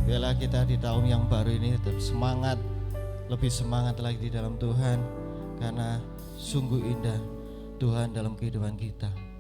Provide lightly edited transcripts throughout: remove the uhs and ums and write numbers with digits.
Biarlah kita di tahun yang baru ini tetap semangat, lebih semangat lagi di dalam Tuhan, karena sungguh indah Tuhan dalam kehidupan kita.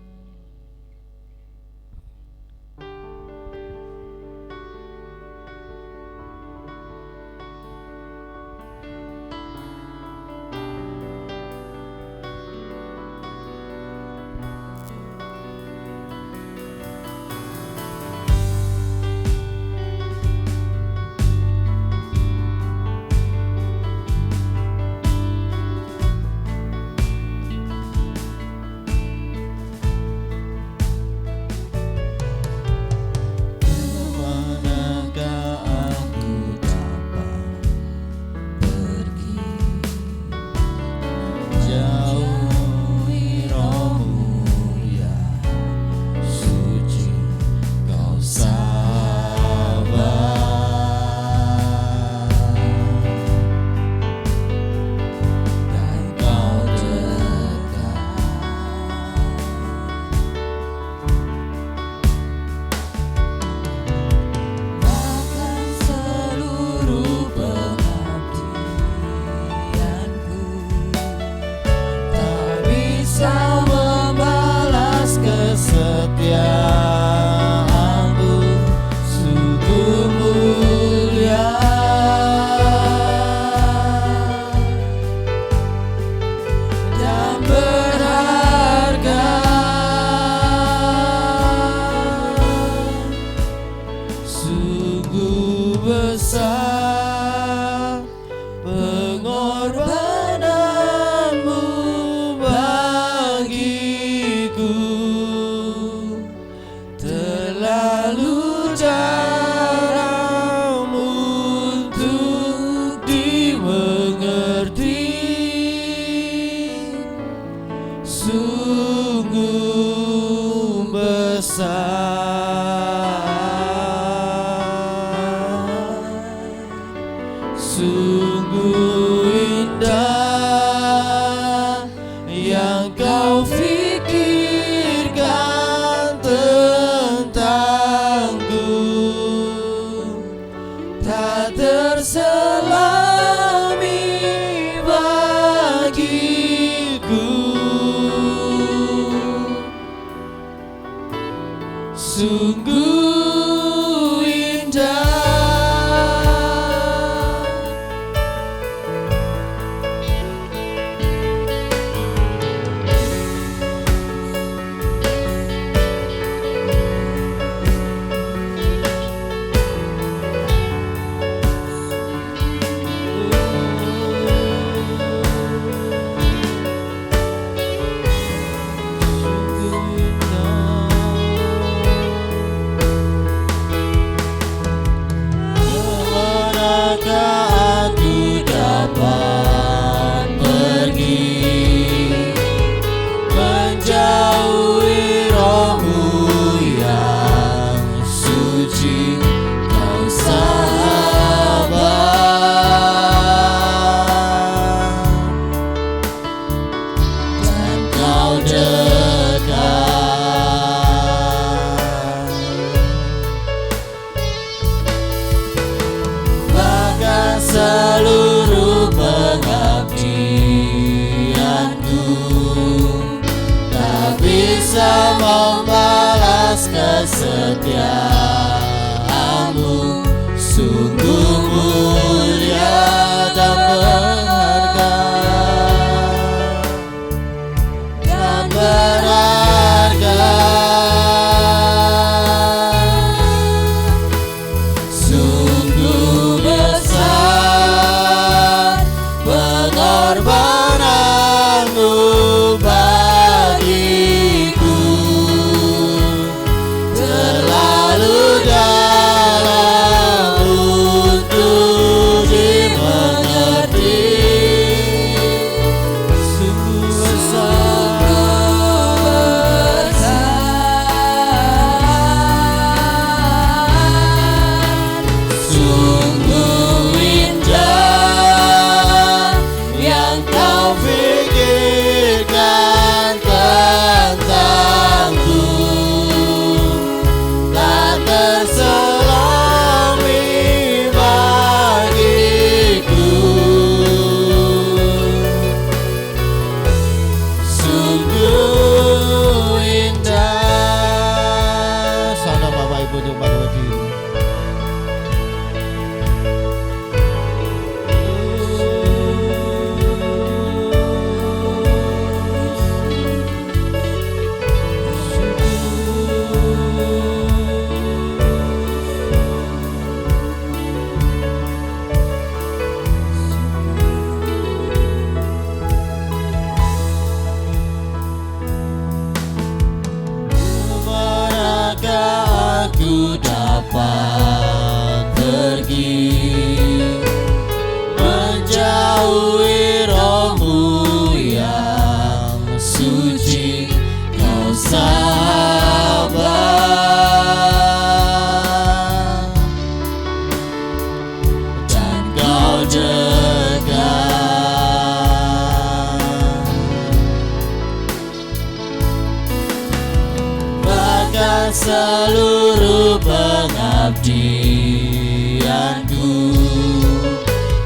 seluruh pengabdianku,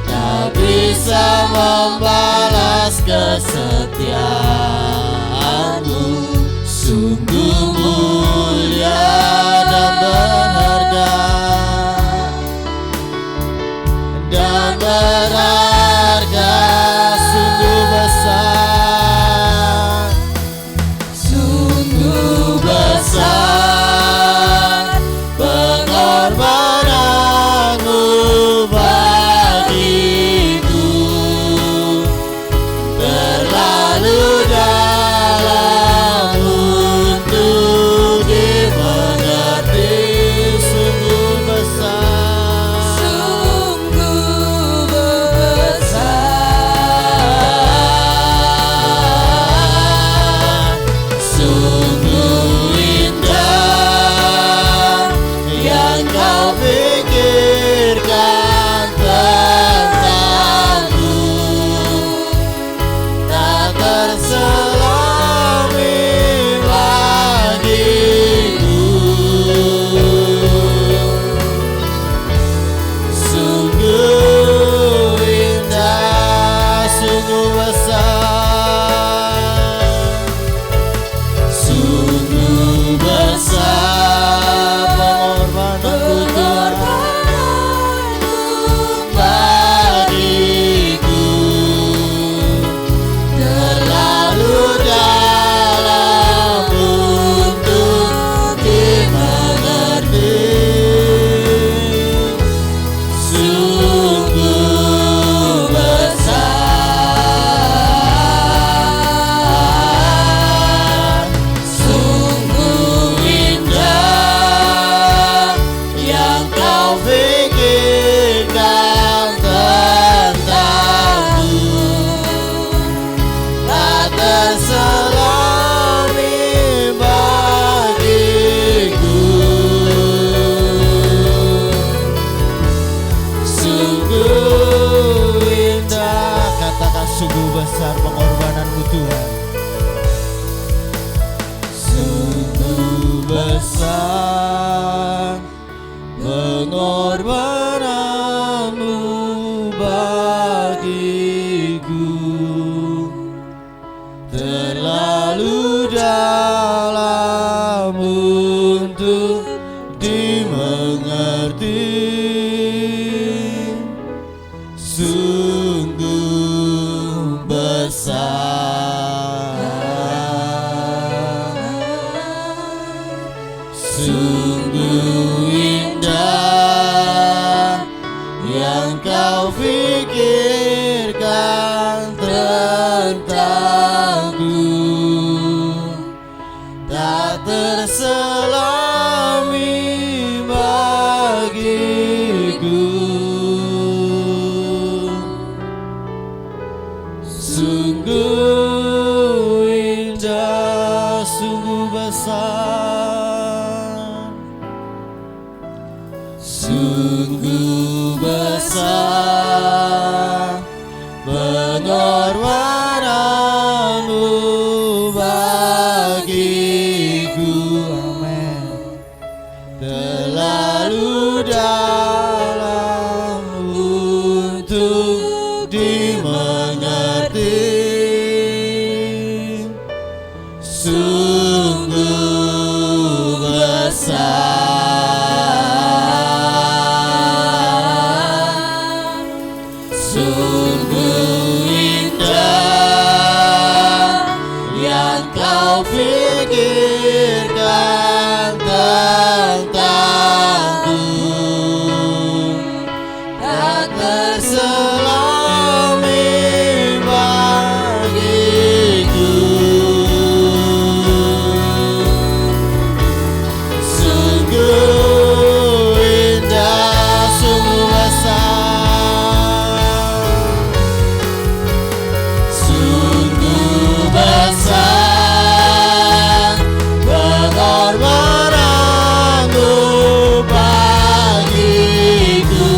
tak bisa membalas kesetiaanmu. Sungguh mulia dan berharga dan berharga, sungguh besar, sungguh besar pengorbananmu bagiku, terlalu dalam untuk dimengerti. Sungguh besar, sungguh besar, sungguh indah yang kau pikirkan tentangku, tak terselami bagiku. Sungguh indah, sungguh besar, sungguh besar pengorbananmu bagiku, terlalu dalam untuk dimengerti. Sungguh besar, sungguh indah yang kau pikirkan tentangku, tak terselami bagiku. Sungguh indah, katakan sungguh besar pengorbananmu Tuhan. Sungguh besar pengorbananmu bagiku, terlalu dalam untuk dimengerti. Sungguh besar, sungguh indah yang kau pikirkan tentangku, tak terselami bagiku. Sungguh indah, sungguh besar, sungguh besar pengorbananmu bagiku. Amin. Terlalu dalam untuk dimengerti. Sungguh besar, sungguh indah yang kau pikirkan tentangku, tak terselami bagiku. Sungguh indah, sungguh besar, sungguh besar pengorbananmu bagiku,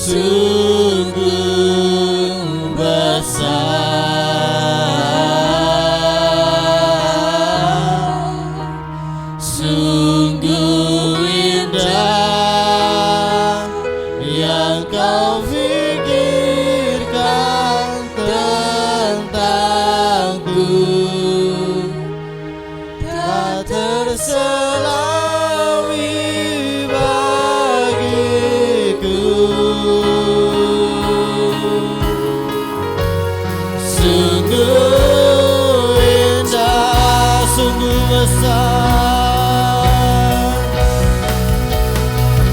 sungguh besar, sungguh indah yang kau pikirkan tentangku, tak terselami bagiku. Sungguh indah, sungguh besar,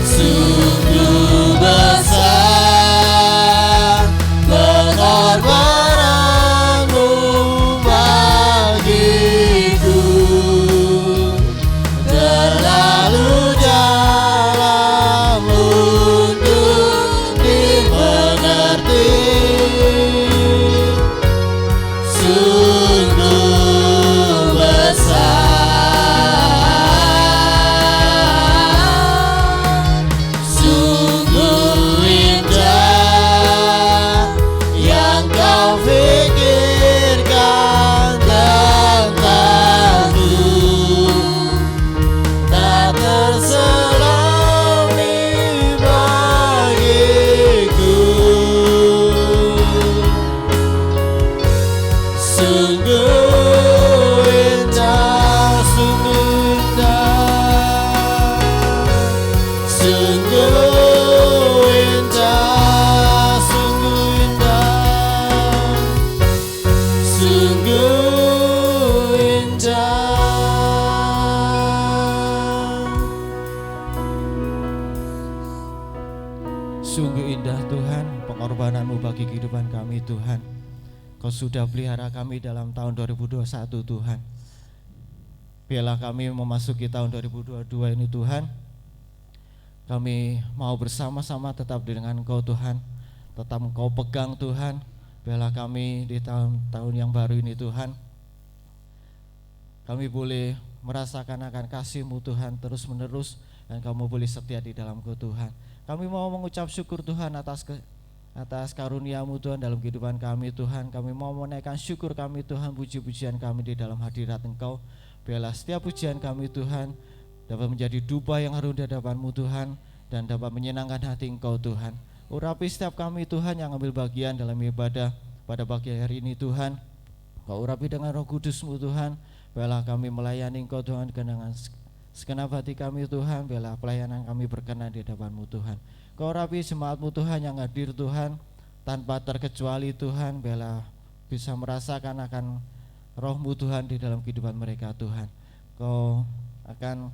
sungguh besar pengorbananmu bagiku, terlalu dalam untuk dimengerti. Sungguh besar, sungguh indah yang kau pikirkan tentangku, tak terselami bagiku. Sungguh indah, sungguh indah, sungguh indah, sungguh indah, sungguh indah. Sungguh indah Tuhan pengorbananmu bagi kehidupan kami Tuhan. Kau sudah pelihara kami dalam tahun 2021 Tuhan. Biarlah kami memasuki tahun 2022 ini Tuhan, kami mau bersama-sama tetap dengan Engkau Tuhan, tetap Engkau pegang Tuhan. Biarlah kami di tahun yang baru ini Tuhan, kami boleh merasakan akan kasih-Mu Tuhan terus menerus, dan Kamu boleh setia di dalamku Tuhan. Kami mau mengucap syukur Tuhan atas karunia-Mu Tuhan dalam kehidupan kami Tuhan. Kami mau menaikkan syukur kami Tuhan, puji-pujian kami di dalam hadirat Engkau. Biarlah setiap pujian kami Tuhan dapat menjadi dupa yang harum di hadapan-Mu Tuhan, dan dapat menyenangkan hati Engkau Tuhan. Urapi setiap kami Tuhan yang ambil bagian dalam ibadah pada pagi hari ini Tuhan. Kau urapi dengan Roh Kudus-Mu Tuhan. Biarlah kami melayani Engkau Tuhan dengan segenap hati kami Tuhan. Biarlah pelayanan kami berkenan di hadapan-Mu Tuhan. Kau urapi jemaat-Mu Tuhan yang hadir Tuhan, tanpa terkecuali Tuhan. Biarlah bisa merasakan akan Roh-Mu Tuhan di dalam kehidupan mereka Tuhan. Kau akan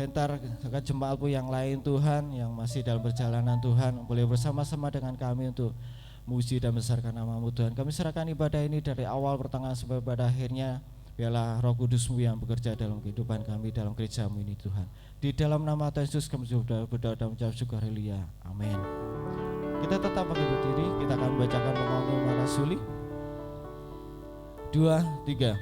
hentar akan jemaat-Mu yang lain Tuhan, yang masih dalam perjalanan Tuhan, boleh bersama-sama dengan kami untuk muji dan besarkan nama-Mu Tuhan. Kami serahkan ibadah ini dari awal pertengahan sampai pada akhirnya. Biarlah Roh Kudus-Mu yang bekerja dalam kehidupan kami, dalam gereja-Mu ini Tuhan. Di dalam nama Tuhan Yesus kami sudah berdoa dan mengucap syukur, haleluya, amin. Kita tetap pakai berdiri, kita akan membacakan pengakuan rasuli 2, 3.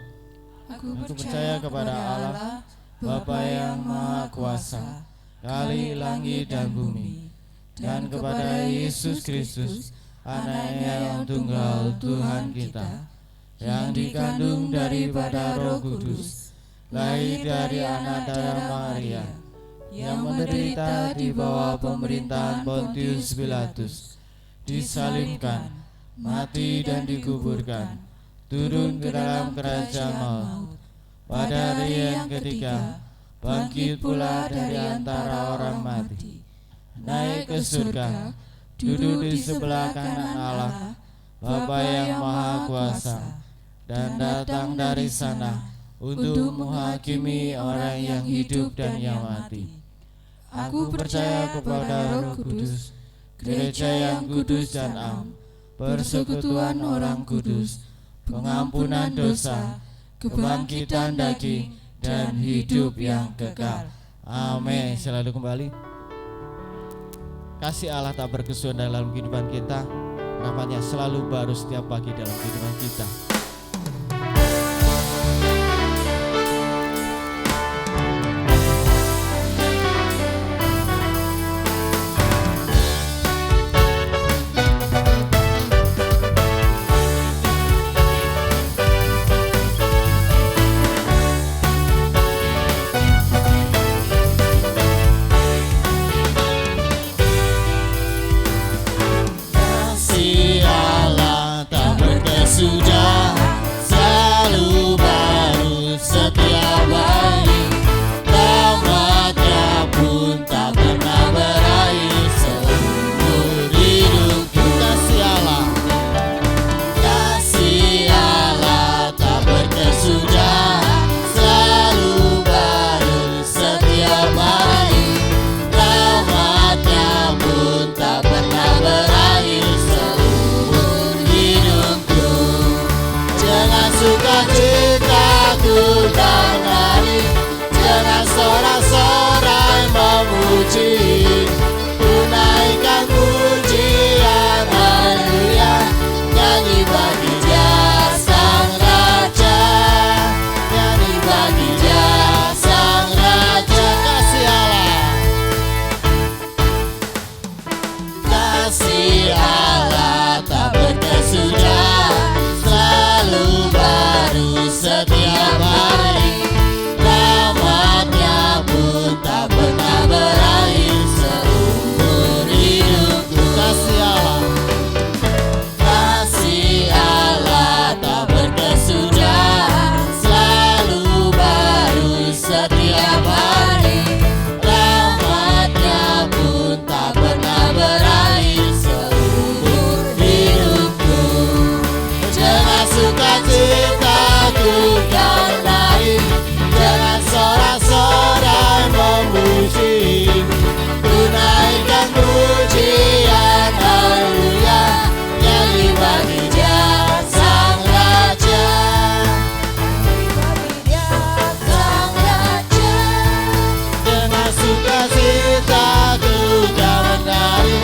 Aku percaya kepada Allah, Bapa yang Maha Kuasa, kali langit dan bumi, dan kepada Yesus Kristus, Anaknya yang tunggal Tuhan kita, yang dikandung daripada Roh Kudus, lahir dari anak darah Maria, yang menderita di bawah pemerintahan Pontius Pilatus, disalibkan, mati dan dikuburkan, turun ke dalam kerajaan maut, pada hari yang ketiga bangkit pula dari antara orang mati, naik ke surga, duduk di sebelah kanan Allah, Bapa yang Maha Kuasa, dan datang dari sana untuk menghakimi orang yang hidup dan yang mati. Aku percaya kepada Roh Kudus, gereja yang kudus dan am, persekutuan orang kudus, pengampunan dosa, kebangkitan daging, dan hidup yang kekal. Amin. Selalu kembali. Kasih Allah tak berkesudahan dalam kehidupan kita, harapannya selalu baru setiap pagi dalam kehidupan kita. memuji, ku naikkan pujian, haleluya. Nyanyi bagi Dia Sang Raja, nyanyi bagi Dia Sang Raja. Kasih Allah, kasih Allah tak berkesudahan, selalu baru setiap hari. Rahmat-Nya pun tak pernah berakhir seumur hidupku. Kasih Allah, kasih Allah tak berkesudahan, selalu baru setiap hari. Rahmat-Nya pun tak pernah berakhir seumur hidupku. Dengan sukacita ku kan naik, dengan sorak-sorai memuji, ku naikkan pujian, haleluya. Nyanyi bagi Dia Sang Raja, Sang Raja. Dengan sukacita ku kan menari,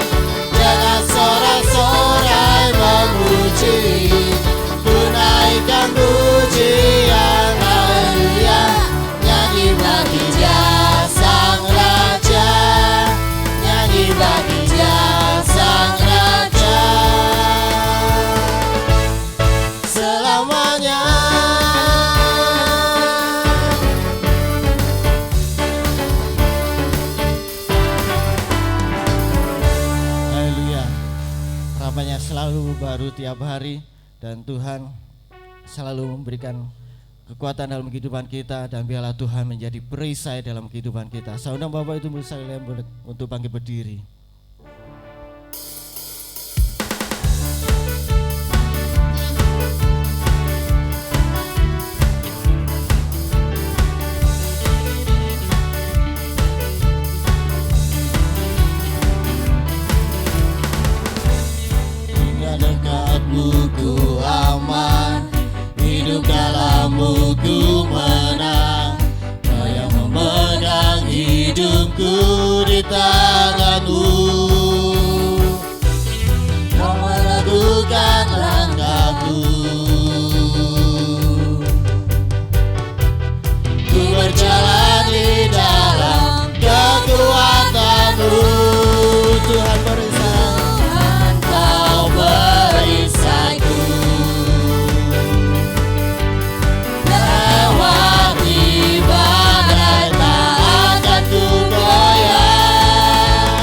dengan sorak-sorai memuji, ku naikkan pujian, haleluya. Nyanyi bagi Dia Sang Raja, nyanyi bagi Dia Sang Raja. Selamanya. Haleluya. Rahmat-Nya selalu baru tiap hari, dan Tuhan selalu memberikan kekuatan dalam kehidupan kita, dan biarlah Tuhan menjadi perisai dalam kehidupan kita. Saya undang Bapak Ibu sekalian untuk bangkit berdiri. Hingga dekatmu ku aman, hidup dalammu ku menang. Kau yang memegang hidupku di tanganmu, kau meneguhkan langkahku. Ku berjalan di dalam kekuatan-Mu. Tuhan perisai, Kau perisaiku. Lewati badai tak akan ku goyah,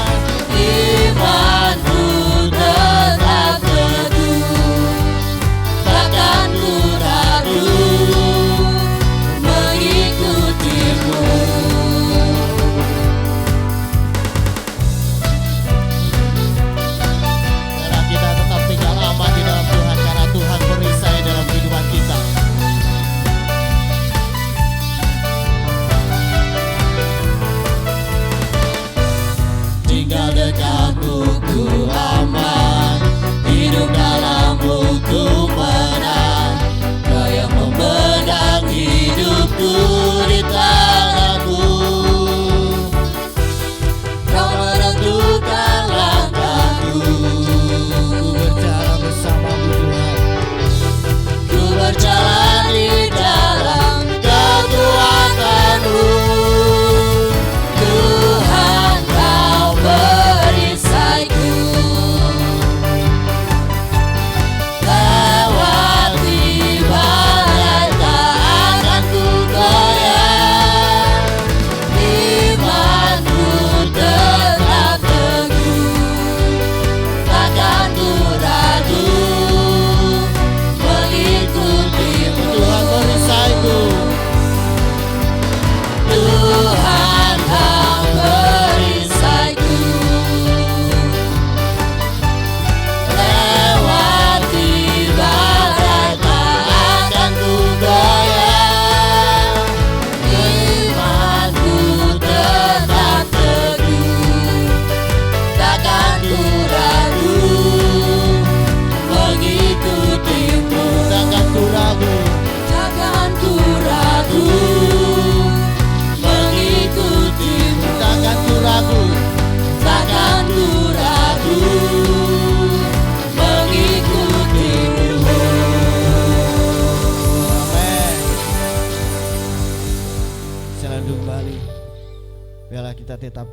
kita tetap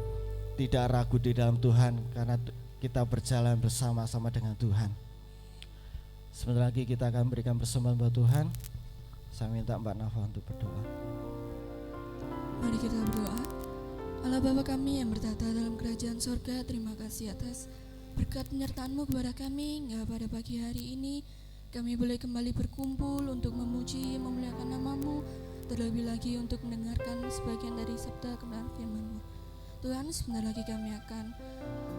tidak ragu di dalam Tuhan karena kita berjalan bersama-sama dengan Tuhan. Sebentar lagi kita akan berikan persembahan buat Tuhan. Saya minta Mbak Nafa untuk berdoa. Mari kita berdoa. Allah Bapa kami yang bertata dalam kerajaan sorga, terima kasih atas berkat penyertaan-Mu kepada kami hingga pada pagi hari ini kami boleh kembali berkumpul untuk memuji, memuliakan nama-Mu, terlebih lagi untuk mendengarkan sebagian dari sabda kebenaran firman-Mu. Tuhan, sebentar lagi kami akan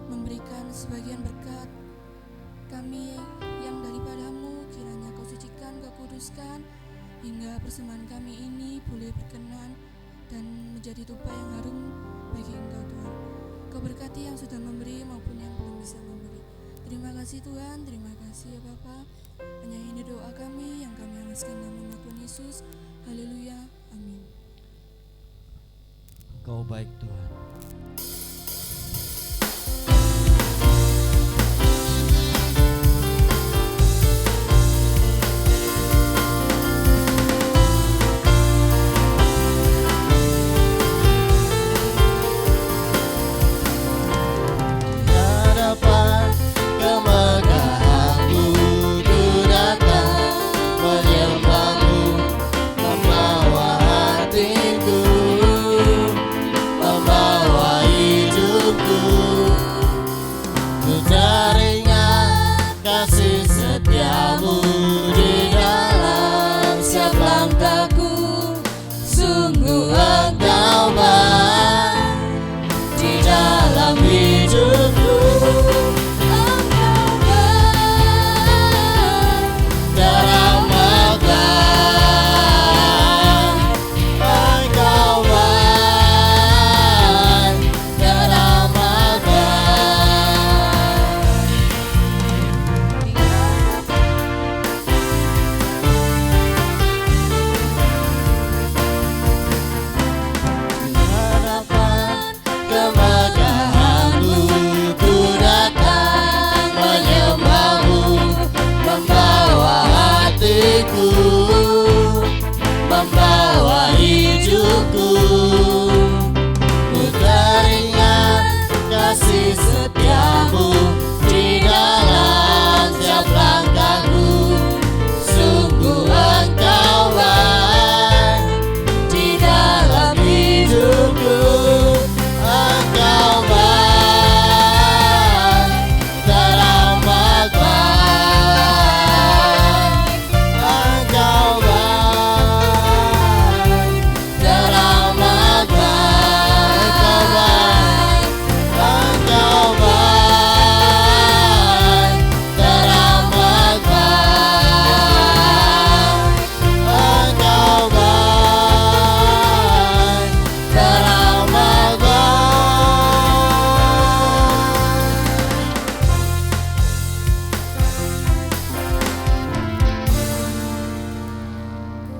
memberikan sebagian berkat kami yang daripada-Mu, kiranya Kau sucikan, Kau kuduskan, hingga persembahan kami ini boleh berkenan dan menjadi tumpah yang harum bagi Engkau Tuhan. Kau berkati yang sudah memberi maupun yang belum bisa memberi. Terima kasih Tuhan, terima kasih ya Bapa. Hanya ini doa kami yang kami alaskan nama Tuhan Yesus. Haleluya, amin. Kau baik Tuhan.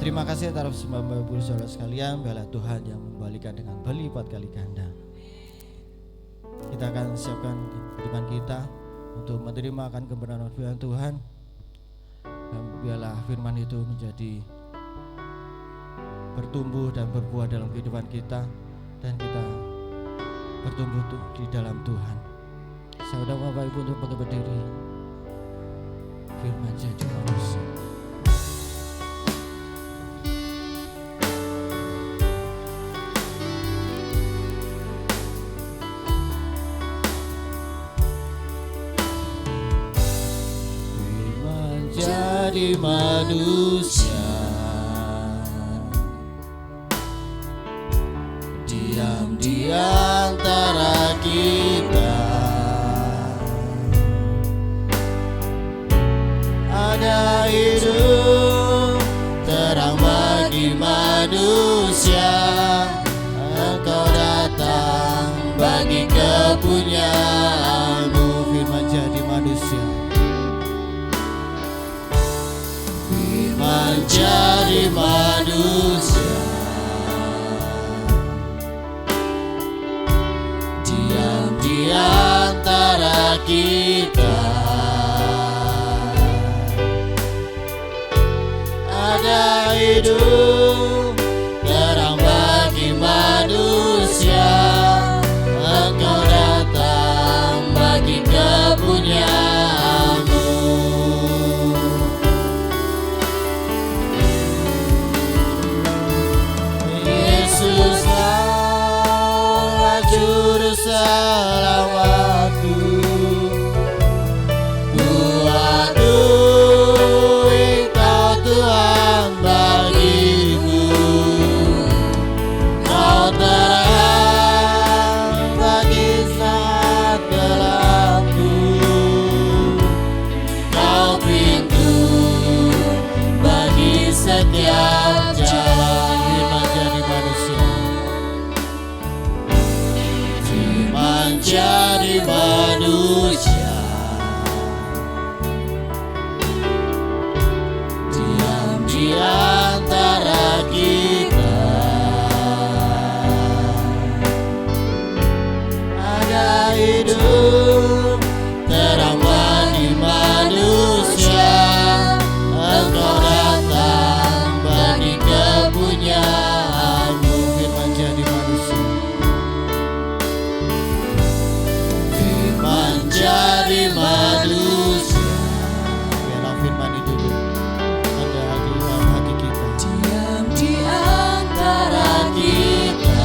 Terima kasih atas Bapak Ibu Saudara sekalian, biarlah Tuhan yang membalikan dengan berlipat kali ganda. Kita akan siapkan kehidupan kita untuk menerima akan kebenaran firman Tuhan, dan biarlah firman itu menjadi bertumbuh dan berbuah dalam kehidupan kita, dan kita bertumbuh di dalam Tuhan. Saudara Bapak Ibu untuk berdiri, firman jadi manusia. Jadi manusia, diam di antara kita, ada hidup terang bagi manusia. Engkau datang bagi kepunyaanmu, firman jadi manusia. Menjadi manusia, diam di antara kita, ada hidup terang bagi manusia. juru selamatku. Tuhanku, Engkau Tuhan bagiku. Kau terang bagi saat gelapku. Kau pintu bagi setiap jalan. Firman jadi manusia, firman jadi manusia, diam di antara kita. Ada hidup terang bagi manusia. Engkau datang bagi kepunyaanmu. Firman jadi manusia. Firman jadi manusia. Biarlah firman itu ada di dalam hati kita. Diam di antara Kita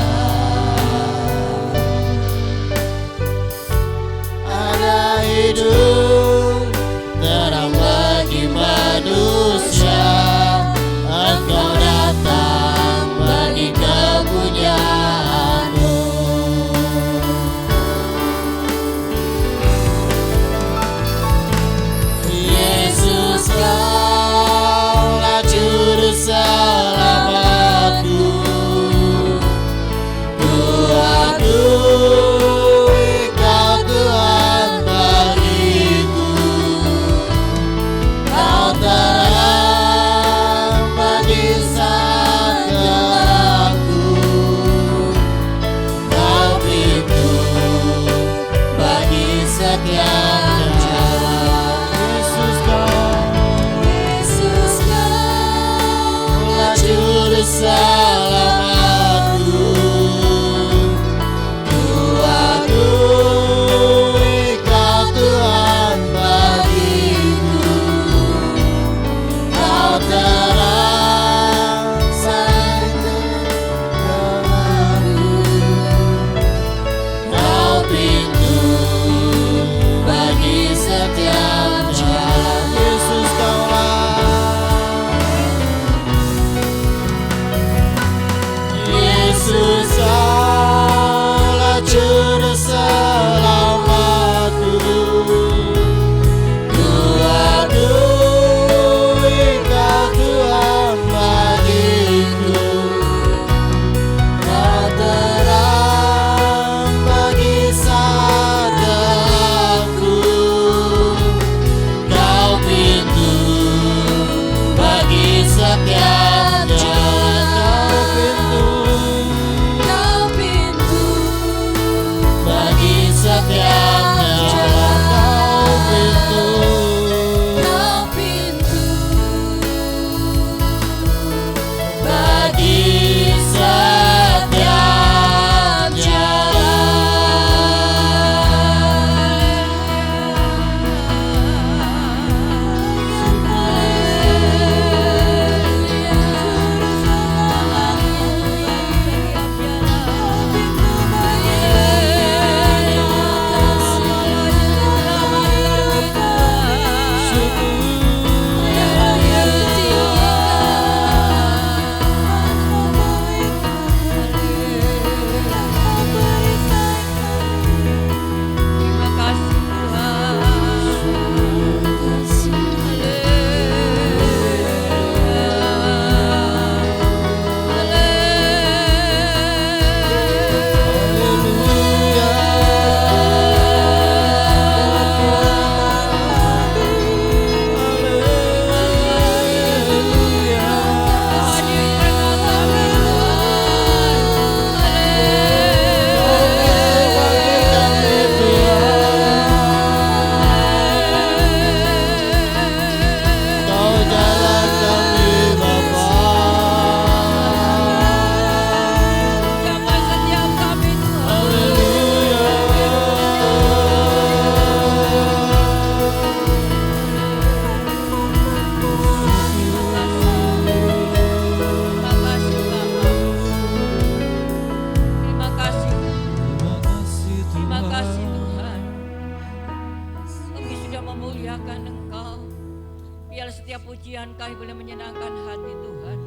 pujian kami boleh menyenangkan hati Tuhan.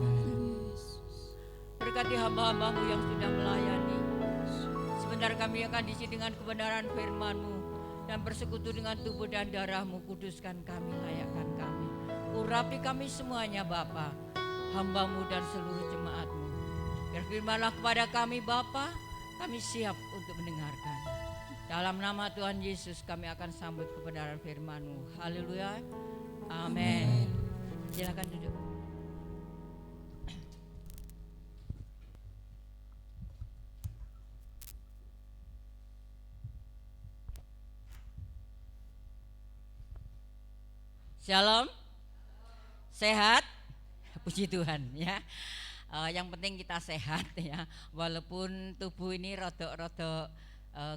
Berkati hamba-hambamu yang sudah melayani. Sebentar kami akan diisi dengan kebenaran firman-Mu dan bersekutu dengan tubuh dan darah-Mu. Kuduskan kami, layakkan kami. Urapi kami semuanya Bapa, hamba-Mu dan seluruh jemaat-Mu. Berfirmanlah kepada kami Bapa, kami siap untuk mendengarkan. Dalam nama Tuhan Yesus kami akan sambut kebenaran firman-Mu. Haleluya. Amin. Silakan duduk. Shalom. Sehat? Puji Tuhan ya. Yang penting kita sehat ya. Walaupun tubuh ini rodok-rodok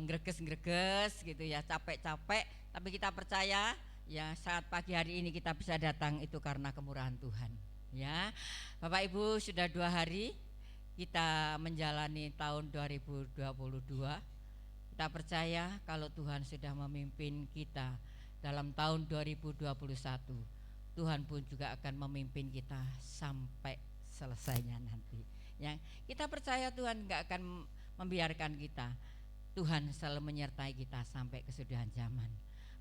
ngreges-ngreges gitu ya, capek-capek, tapi kita percaya ya saat pagi hari ini kita bisa datang itu karena kemurahan Tuhan ya. Bapak Ibu, sudah 2 hari kita menjalani tahun 2022. Kita percaya kalau Tuhan sudah memimpin kita dalam tahun 2021, Tuhan pun juga akan memimpin kita sampai selesainya nanti. Ya, kita percaya Tuhan gak akan membiarkan kita. Tuhan selalu menyertai kita sampai kesudahan zaman.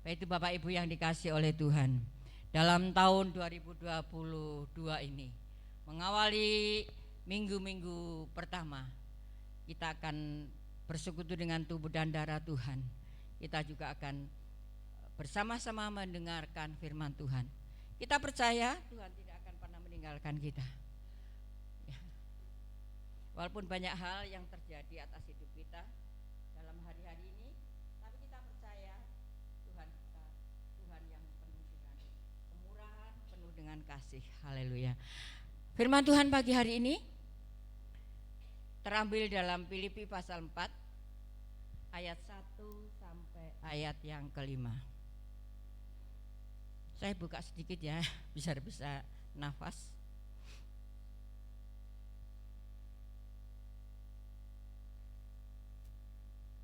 Baik itu Bapak Ibu yang dikasih oleh Tuhan, dalam tahun 2022 ini, mengawali minggu-minggu pertama, kita akan bersekutu dengan tubuh dan darah Tuhan. Kita juga akan bersama-sama mendengarkan firman Tuhan. Kita percaya Tuhan tidak akan pernah meninggalkan kita ya. Walaupun banyak hal yang terjadi atas hidup kita dalam hari-hari ini, tapi kita percaya Tuhan kita Tuhan yang penuh dengan kemurahan, penuh dengan kasih. Haleluya. Firman Tuhan pagi hari ini terambil dalam Filipi pasal 4 ayat 1 sampai ayat yang kelima. Saya buka sedikit ya, biar bisa nafas.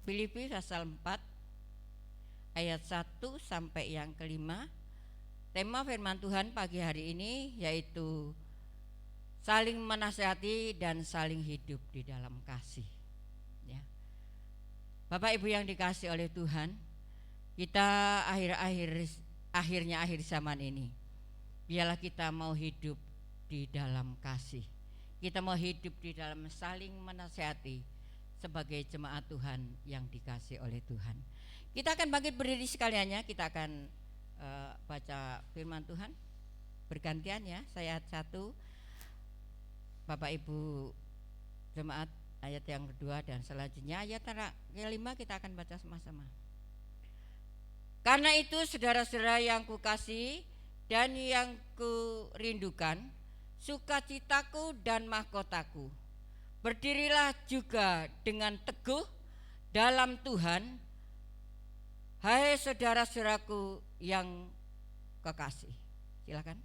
Filipi pasal 4 ayat 1 sampai yang kelima. Tema firman Tuhan pagi hari ini yaitu saling menasihati dan saling hidup di dalam kasih ya. Bapak Ibu yang dikasih oleh Tuhan, kita akhirnya akhir zaman ini, biarlah kita mau hidup di dalam kasih. Kita mau hidup di dalam saling menasihati sebagai jemaat Tuhan yang dikasih oleh Tuhan. Kita akan bangkit berdiri sekaliannya, kita akan baca firman Tuhan bergantian ya. Saya ayat 1, Bapak Ibu jemaat ayat yang kedua, dan selanjutnya ayat yang 5 kita akan baca sama-sama. Karena itu saudara-saudara yang kukasihi dan yang kurindukan, sukacitaku dan mahkotaku, berdirilah juga dengan teguh dalam Tuhan, hai saudara-saudaraku yang kekasih. Silakan.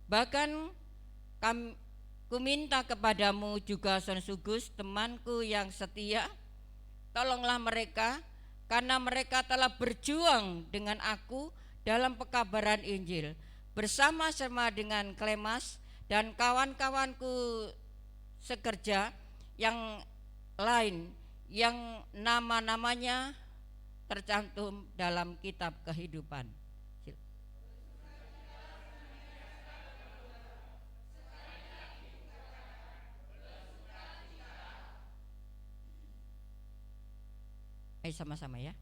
Bahkan ku minta kepadamu juga Sonsugus, temanku yang setia, tolonglah mereka, karena mereka telah berjuang dengan aku dalam pekabaran Injil, bersama-sama dengan Klemas dan kawan-kawanku sekerja yang lain yang nama-namanya tercantum dalam kitab kehidupan. Ayo sama-sama ya.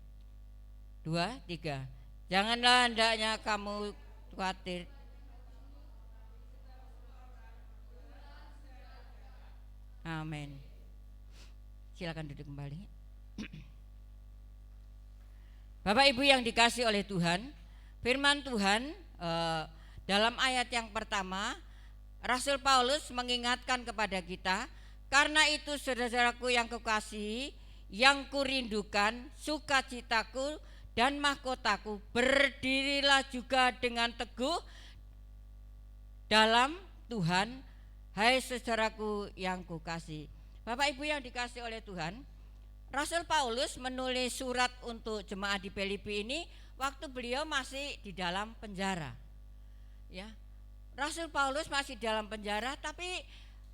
2, 3. Janganlah hendaknya kamu khawatir. Amin. Silakan duduk kembali. Bapak Ibu yang dikasih oleh Tuhan, firman Tuhan dalam ayat yang pertama, Rasul Paulus mengingatkan kepada kita, karena itu saudara-saudaraku yang kukasihi, yang kurindukan, sukacitaku dan mahkotaku, berdirilah juga dengan teguh dalam Tuhan, Hai saudaraku yang kukasih, Bapak Ibu yang dikasih oleh Tuhan, Rasul Paulus menulis surat untuk jemaat di Filipi ini waktu beliau masih di dalam penjara. Ya, Rasul Paulus masih dalam penjara, tapi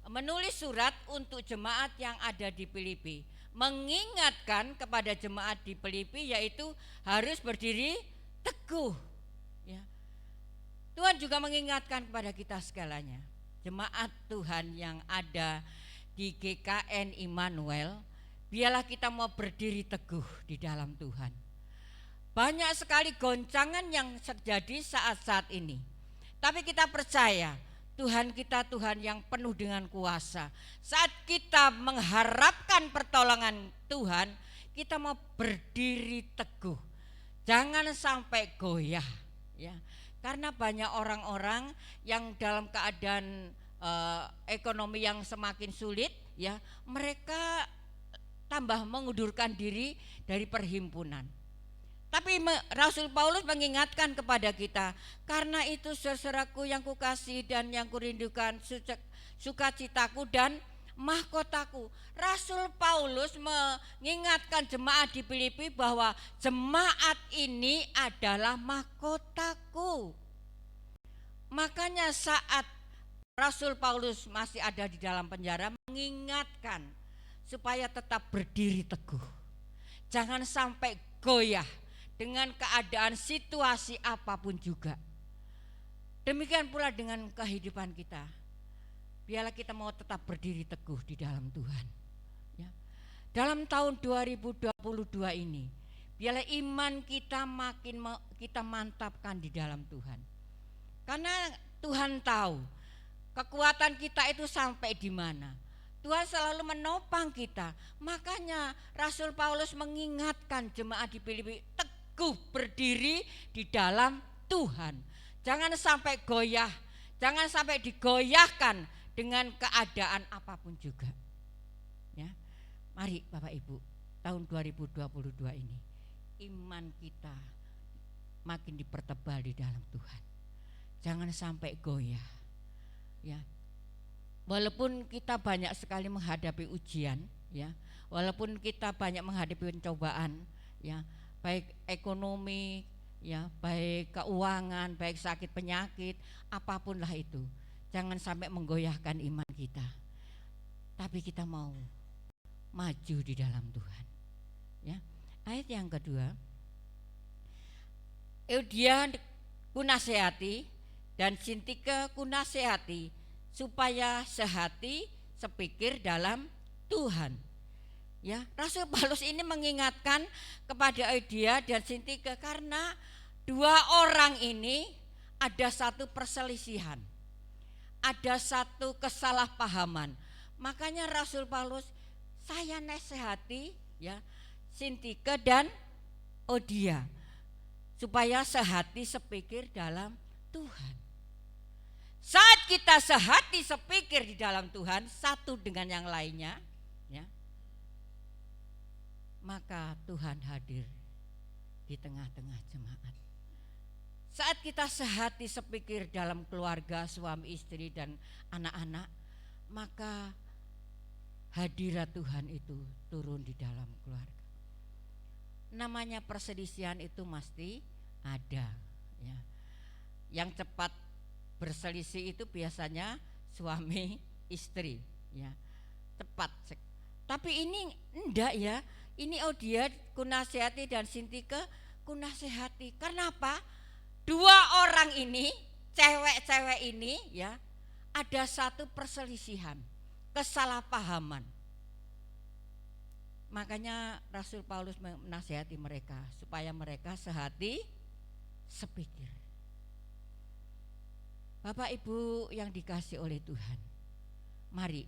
menulis surat untuk jemaat yang ada di Filipi, mengingatkan kepada jemaat di Filipi yaitu harus berdiri teguh. Ya. Tuhan juga mengingatkan kepada kita segalanya, jemaat Tuhan yang ada di GKN Immanuel, biarlah kita mau berdiri teguh di dalam Tuhan. Banyak sekali goncangan yang terjadi saat-saat ini, tapi kita percaya Tuhan kita Tuhan yang penuh dengan kuasa. Saat kita mengharapkan pertolongan Tuhan, kita mau berdiri teguh, jangan sampai goyah, ya. Karena banyak orang-orang yang dalam keadaan ekonomi yang semakin sulit, ya, mereka tambah mengundurkan diri dari perhimpunan. Tapi Rasul Paulus mengingatkan kepada kita, karena itu saudaraku yang kukasih dan yang kurindukan, sukacitaku dan mahkotaku. Rasul Paulus mengingatkan jemaat di Filipi bahwa jemaat ini adalah mahkotaku. Makanya saat Rasul Paulus masih ada di dalam penjara, mengingatkan supaya tetap berdiri teguh, jangan sampai goyah dengan keadaan situasi apapun juga. Demikian pula dengan kehidupan kita, biarlah kita mau tetap berdiri teguh di dalam Tuhan, ya. Dalam tahun 2022 ini, biarlah iman kita makin kita mantapkan di dalam Tuhan, karena Tuhan tahu kekuatan kita itu sampai di mana. Tuhan selalu menopang kita. Makanya Rasul Paulus mengingatkan jemaat di Filipi, teguh berdiri di dalam Tuhan. Jangan sampai goyah, jangan sampai digoyahkan dengan keadaan apapun juga. Ya. Mari Bapak Ibu, tahun 2022 ini iman kita makin dipertebal di dalam Tuhan. Jangan sampai goyah. Ya. Walaupun kita banyak sekali menghadapi ujian, ya, walaupun kita banyak menghadapi pencobaan, ya, baik ekonomi, ya, baik keuangan, baik sakit penyakit, apapun lah itu, jangan sampai menggoyahkan iman kita. Tapi kita mau maju di dalam Tuhan. Ya. Ayat yang kedua, Eudia kunasehati dan Sintike kunasehati supaya sehati sepikir dalam Tuhan. Ya, Rasul Paulus ini mengingatkan kepada Eudia dan Sintike karena dua orang ini ada satu perselisihan, ada satu kesalahpahaman. Makanya Rasul Paulus, saya nasihati, ya, Sintike dan Eudia supaya sehati sepikir dalam Tuhan. Saat kita sehati sepikir di dalam Tuhan, satu dengan yang lainnya, ya, maka Tuhan hadir di tengah-tengah jemaat. Saat kita sehati sepikir dalam keluarga, suami istri dan anak-anak, maka hadirat Tuhan itu turun di dalam keluarga. Namanya perselisihan itu pasti ada, ya. Yang cepat berselisih itu biasanya suami istri, ya, tepat. Tapi ini enggak, ya. Ini Eudia kunasehati dan Sintike kunasehati. Karena apa? Dua orang ini, cewek-cewek ini, ya, ada satu perselisihan, kesalahpahaman. Makanya Rasul Paulus menasihati mereka supaya mereka sehati sepikir. Bapak Ibu yang dikasih oleh Tuhan, mari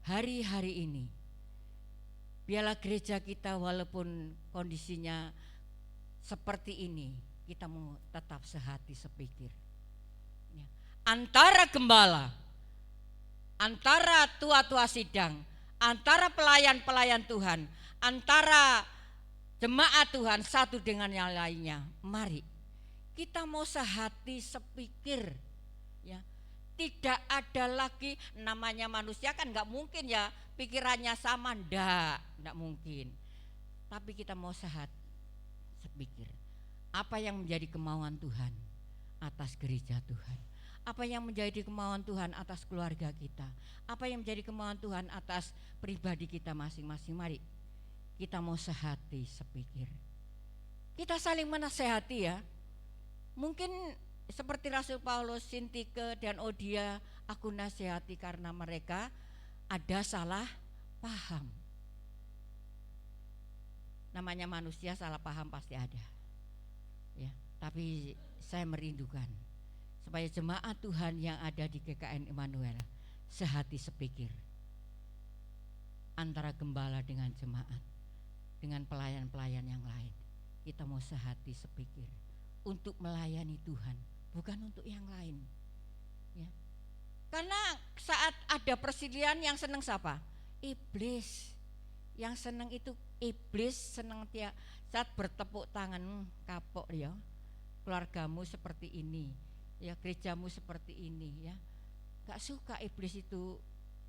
hari-hari ini biarlah gereja kita walaupun kondisinya seperti ini, kita mau tetap sehati sepikir. Ya. Antara gembala, antara tua-tua sidang, antara pelayan-pelayan Tuhan, antara jemaat Tuhan satu dengan yang lainnya, mari kita mau sehati sepikir. Ya, tidak ada lagi namanya manusia kan nggak mungkin ya pikirannya sama, ndak mungkin. Tapi kita mau sehat sepikir. Apa yang menjadi kemauan Tuhan atas gereja Tuhan? Apa yang menjadi kemauan Tuhan atas keluarga kita? Apa yang menjadi kemauan Tuhan atas pribadi kita masing-masing? Mari kita mau sehati sepikir. Kita saling menasehati ya. Mungkin seperti Rasul Paulus, Sintike dan Odia, aku nasihati karena mereka ada salah paham. Namanya manusia salah paham pasti ada. Ya, tapi saya merindukan supaya jemaat Tuhan yang ada di GKN Immanuel sehati sepikir antara gembala dengan jemaat, dengan pelayan-pelayan yang lain. Kita mau sehati sepikir untuk melayani Tuhan, bukan untuk yang lain. Ya. Karena saat ada persilihan yang senang siapa? Iblis. Yang senang itu iblis, senang saat bertepuk tangan kapok ya. Keluargamu seperti ini, ya gerejamu seperti ini ya. Gak suka iblis itu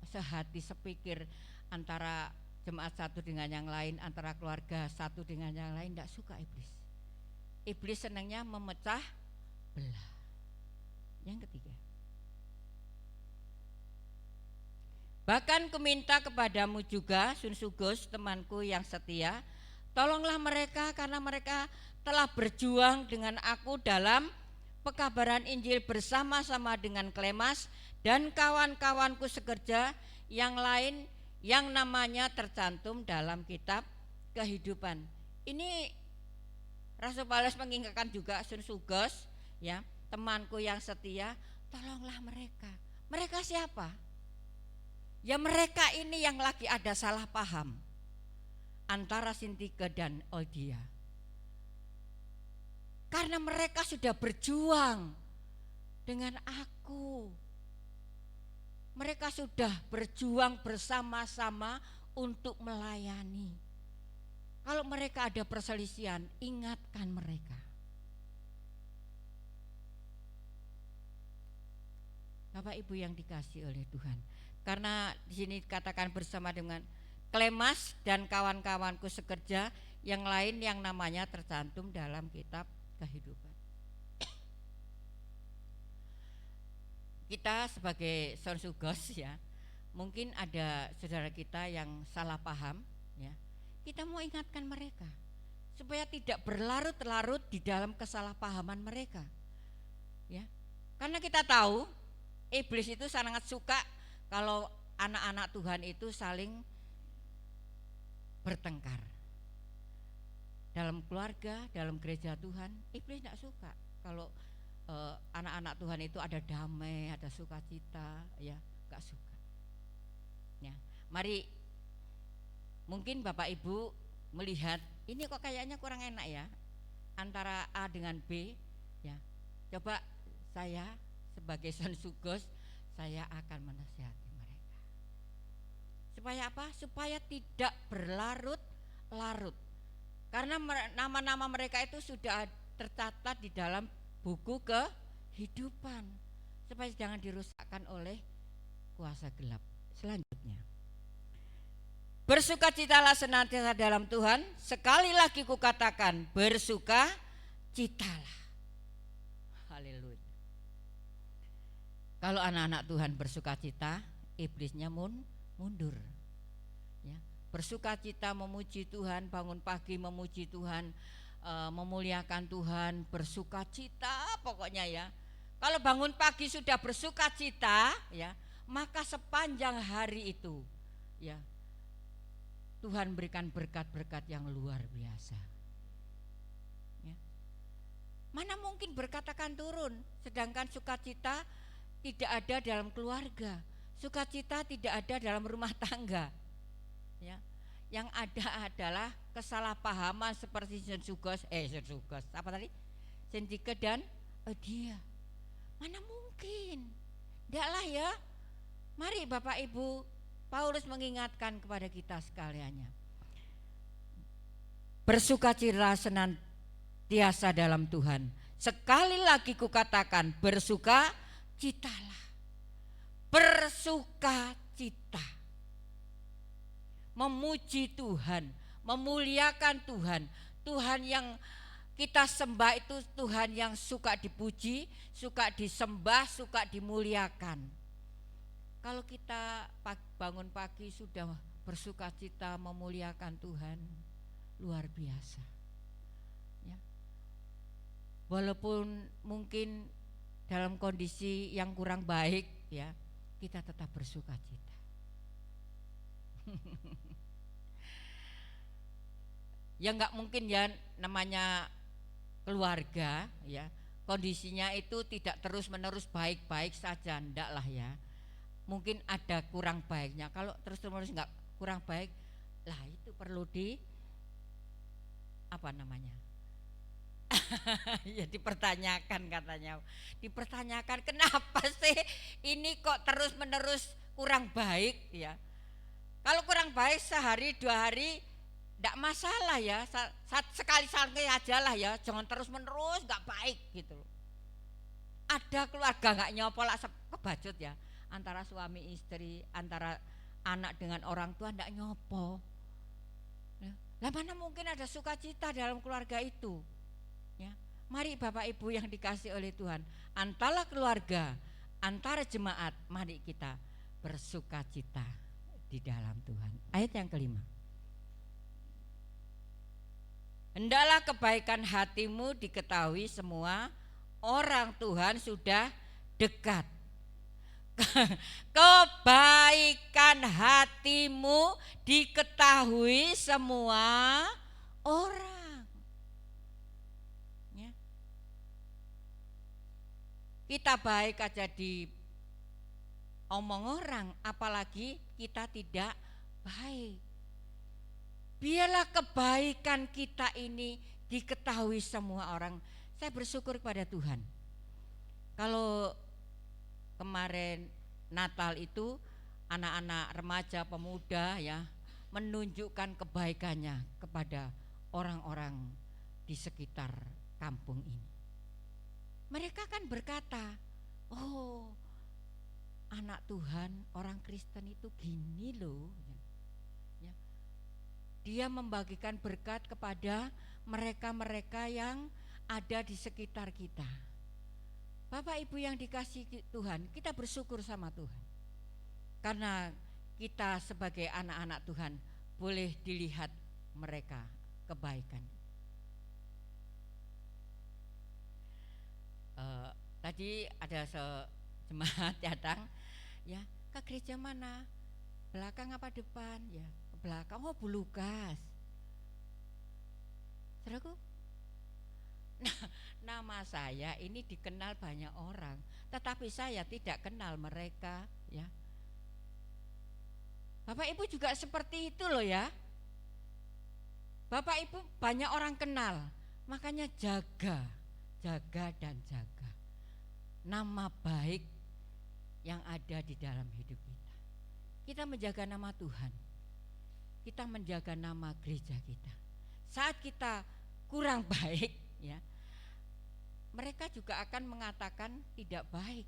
sehati sepikir antara jemaat satu dengan yang lain, antara keluarga satu dengan yang lain, gak suka iblis. Iblis senangnya memecah belah. Yang ketiga, bahkan kuminta kepadamu juga, Sun Sugos, temanku yang setia, tolonglah mereka karena mereka telah berjuang dengan aku dalam pekabaran Injil bersama-sama dengan Klemas dan kawan-kawanku sekerja yang lain yang namanya tercantum dalam kitab kehidupan. Ini Rasul Paulus mengingatkan juga Sun Sugos ya, temanku yang setia, tolonglah mereka. Mereka siapa? Ya mereka ini yang lagi ada salah paham antara Sintike dan Odia. Karena mereka sudah berjuang dengan aku. Mereka sudah berjuang bersama-sama untuk melayani. Kalau mereka ada perselisihan, ingatkan mereka. Bapak Ibu yang dikasihi oleh Tuhan. Karena di sini dikatakan bersama dengan Klemas dan kawan-kawanku sekerja yang lain yang namanya tercantum dalam kitab kehidupan. Kita sebagai Sun Sugos ya, mungkin ada saudara kita yang salah paham ya. Kita mau ingatkan mereka supaya tidak berlarut-larut di dalam kesalahpahaman mereka. Ya. Karena kita tahu iblis itu sangat suka kalau anak-anak Tuhan itu saling bertengkar. Dalam keluarga, dalam gereja Tuhan, iblis tidak suka kalau anak-anak Tuhan itu ada damai, ada sukacita, ya, gak suka. Ya, mari mungkin Bapak Ibu melihat ini kok kayaknya kurang enak ya antara A dengan B, ya. Coba saya sebagai Sun Sugos saya akan menasihati mereka. Supaya apa? Supaya tidak berlarut-larut. Karena nama-nama mereka itu sudah tercatat di dalam buku kehidupan. Supaya jangan dirusakkan oleh kuasa gelap. Selanjutnya, bersukacitalah senantiasa dalam Tuhan. Sekali lagi kukatakan, bersukacitalah. Haleluya. Kalau anak-anak Tuhan bersukacita, iblisnya mundur. Ya. Bersukacita memuji Tuhan, bangun pagi memuji Tuhan, memuliakan Tuhan, bersukacita pokoknya ya. Kalau bangun pagi sudah bersukacita ya, maka sepanjang hari itu ya Tuhan berikan berkat-berkat yang luar biasa. Ya. Mana mungkin berkat akan turun, sedangkan sukacita tidak ada dalam keluarga, sukacita tidak ada dalam rumah tangga. Ya. Yang ada adalah kesalahpahaman seperti Sun Sugos, apa tadi? Sintike dan Odia. Mana mungkin? Tidaklah ya. Mari Bapak Ibu, Paulus mengingatkan kepada kita sekaliannya. Bersukacitalah senantiasa dalam Tuhan. Sekali lagi kukatakan, bersukacitalah. bersukacita, memuji Tuhan, memuliakan Tuhan. Tuhan yang kita sembah itu Tuhan yang suka dipuji, suka disembah, suka dimuliakan. Kalau kita bangun pagi sudah bersukacita memuliakan Tuhan, luar biasa. Ya. Walaupun mungkin dalam kondisi yang kurang baik, ya, kita tetap bersukacita. Ya nggak mungkin ya, namanya keluarga, ya, kondisinya itu tidak terus menerus baik-baik saja, enggak lah ya. Mungkin ada kurang baiknya. Kalau terus menerus nggak kurang baik, lah itu perlu ya dipertanyakan katanya. Dipertanyakan kenapa sih ini kok terus menerus kurang baik ya. Kalau kurang baik sehari 2 hari enggak masalah ya, sekali-sekali aja lah ya, jangan terus menerus nggak baik gitu. Ada keluarga nggak nyopol kebacut ya, antara suami istri, antara anak dengan orang tua nggak nyopo. Lah mana mungkin ada sukacita dalam keluarga itu? Ya, mari Bapak Ibu yang dikasih oleh Tuhan, antara keluarga, antara jemaat, mari kita bersukacita di dalam Tuhan. Ayat yang kelima. Hendaklah kebaikan hatimu diketahui semua orang Tuhan sudah dekat. Kebaikan hatimu diketahui semua orang. Ya. Kita baik aja diomong orang, apalagi kita tidak baik. Biarlah kebaikan kita ini diketahui semua orang. Saya bersyukur kepada Tuhan. Kalau kemarin Natal itu anak-anak remaja pemuda ya menunjukkan kebaikannya kepada orang-orang di sekitar kampung ini. Mereka kan berkata, oh anak Tuhan orang Kristen itu gini loh. Dia membagikan berkat kepada mereka-mereka yang ada di sekitar kita. Bapak Ibu yang dikasihi Tuhan, kita bersyukur sama Tuhan. Karena kita sebagai anak-anak Tuhan boleh dilihat mereka kebaikan. Tadi ada jemaat datang ya, ke gereja mana? Belakang apa depan? Ya, belakang. Oh, Bu Lukas. Saudaraku, nama saya ini dikenal banyak orang, tetapi saya tidak kenal mereka ya. Bapak Ibu juga seperti itu loh ya. Bapak Ibu banyak orang kenal, makanya jaga dan jaga nama baik yang ada di dalam hidup kita. Kita menjaga nama Tuhan, kita menjaga nama gereja kita. Saat kita kurang baik ya, mereka juga akan mengatakan tidak baik.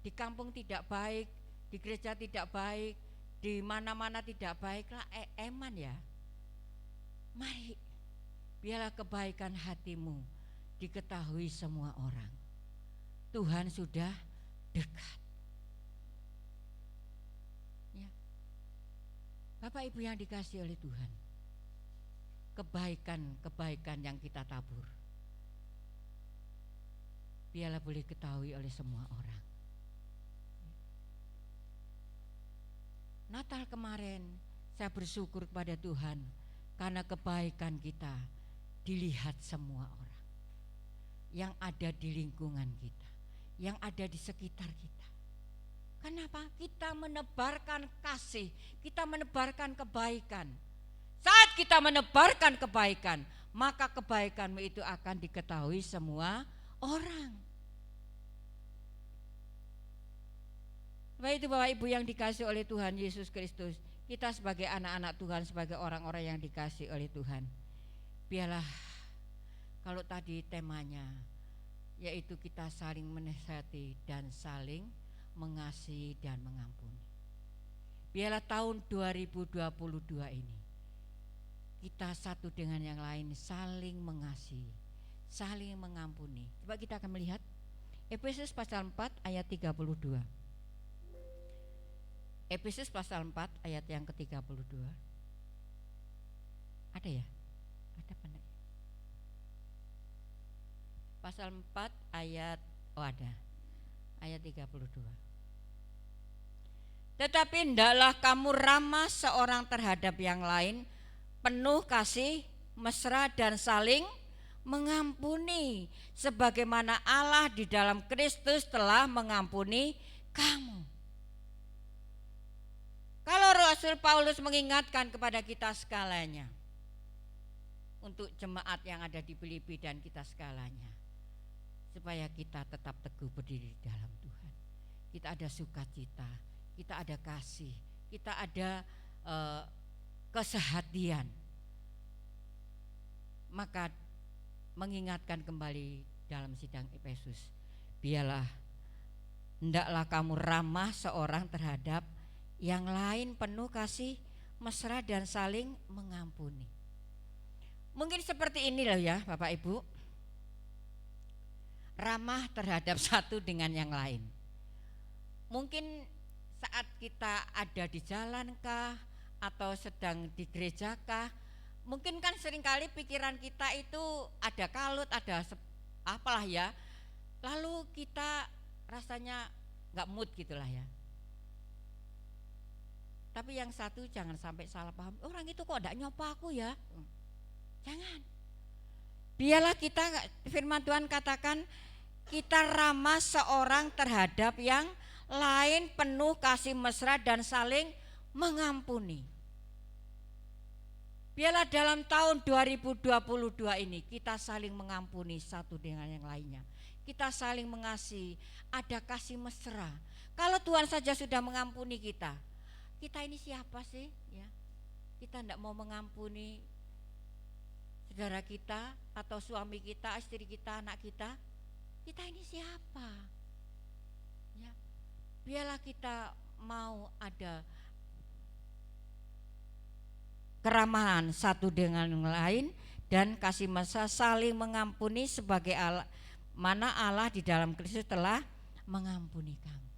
Di kampung tidak baik, di gereja tidak baik, di mana-mana tidak baik lah, eman ya. Mari biarlah kebaikan hatimu diketahui semua orang. Tuhan sudah dekat. Ya. Bapak Ibu yang dikasihi oleh Tuhan, kebaikan yang kita tabur biarlah boleh ketahui oleh semua orang. Natal kemarin saya bersyukur kepada Tuhan karena kebaikan kita dilihat semua orang yang ada di lingkungan kita, yang ada di sekitar kita. Kenapa? Kita menebarkan kasih, kita menebarkan kebaikan. Saat kita menebarkan kebaikan, maka kebaikanmu itu akan diketahui semua orang. Baik itu Bapak Ibu yang dikasihi oleh Tuhan Yesus Kristus, kita sebagai anak-anak Tuhan, sebagai orang-orang yang dikasihi oleh Tuhan, biarlah kalau tadi temanya yaitu kita saling menasihati dan saling mengasihi dan mengampuni. Biarlah tahun 2022 ini kita satu dengan yang lain saling mengasihi, saling mengampuni. Coba kita akan melihat Efesus pasal 4 ayat 32. Efesus pasal 4 ayat yang ke-32. Ada ya? Ada apa enggak? Pasal 4 ayat, ada. Ayat 32. Tetapi hendaklah kamu ramah seorang terhadap yang lain, penuh kasih, mesra dan saling mengampuni, sebagaimana Allah di dalam Kristus telah mengampuni kamu. Kalau Rasul Paulus mengingatkan kepada kita segalanya, untuk jemaat yang ada di Filipi dan kita segalanya, supaya kita tetap teguh berdiri di dalam Tuhan. Kita ada sukacita, kita ada kasih, kita ada kesehatian. Maka mengingatkan kembali dalam sidang Efesus, biarlah hendaklah kamu ramah seorang terhadap yang lain, penuh kasih, mesra dan saling mengampuni. Mungkin seperti ini loh ya Bapak Ibu, ramah terhadap satu dengan yang lain. Mungkin saat kita ada di jalankah atau sedang di gerejakah, mungkin kan seringkali pikiran kita itu ada kalut, ada apalah ya, lalu kita rasanya gak mood gitulah ya. Tapi yang satu jangan sampai salah paham, orang itu kok gak nyopa aku ya. Jangan. Biarlah kita, firman Tuhan katakan, kita ramah seorang terhadap yang lain, penuh kasih mesra dan saling mengampuni. Biarlah dalam tahun 2022 ini kita saling mengampuni satu dengan yang lainnya. Kita saling mengasihi, ada kasih mesra. Kalau Tuhan saja sudah mengampuni kita, kita ini siapa sih ya? Kita tidak mau mengampuni saudara kita atau suami kita, istri kita, anak kita. Kita ini siapa? Ya. Biarlah kita mau ada keramahan satu dengan yang lain dan kasih mesra, saling mengampuni sebagai Allah, mana Allah di dalam Kristus telah mengampuni kamu.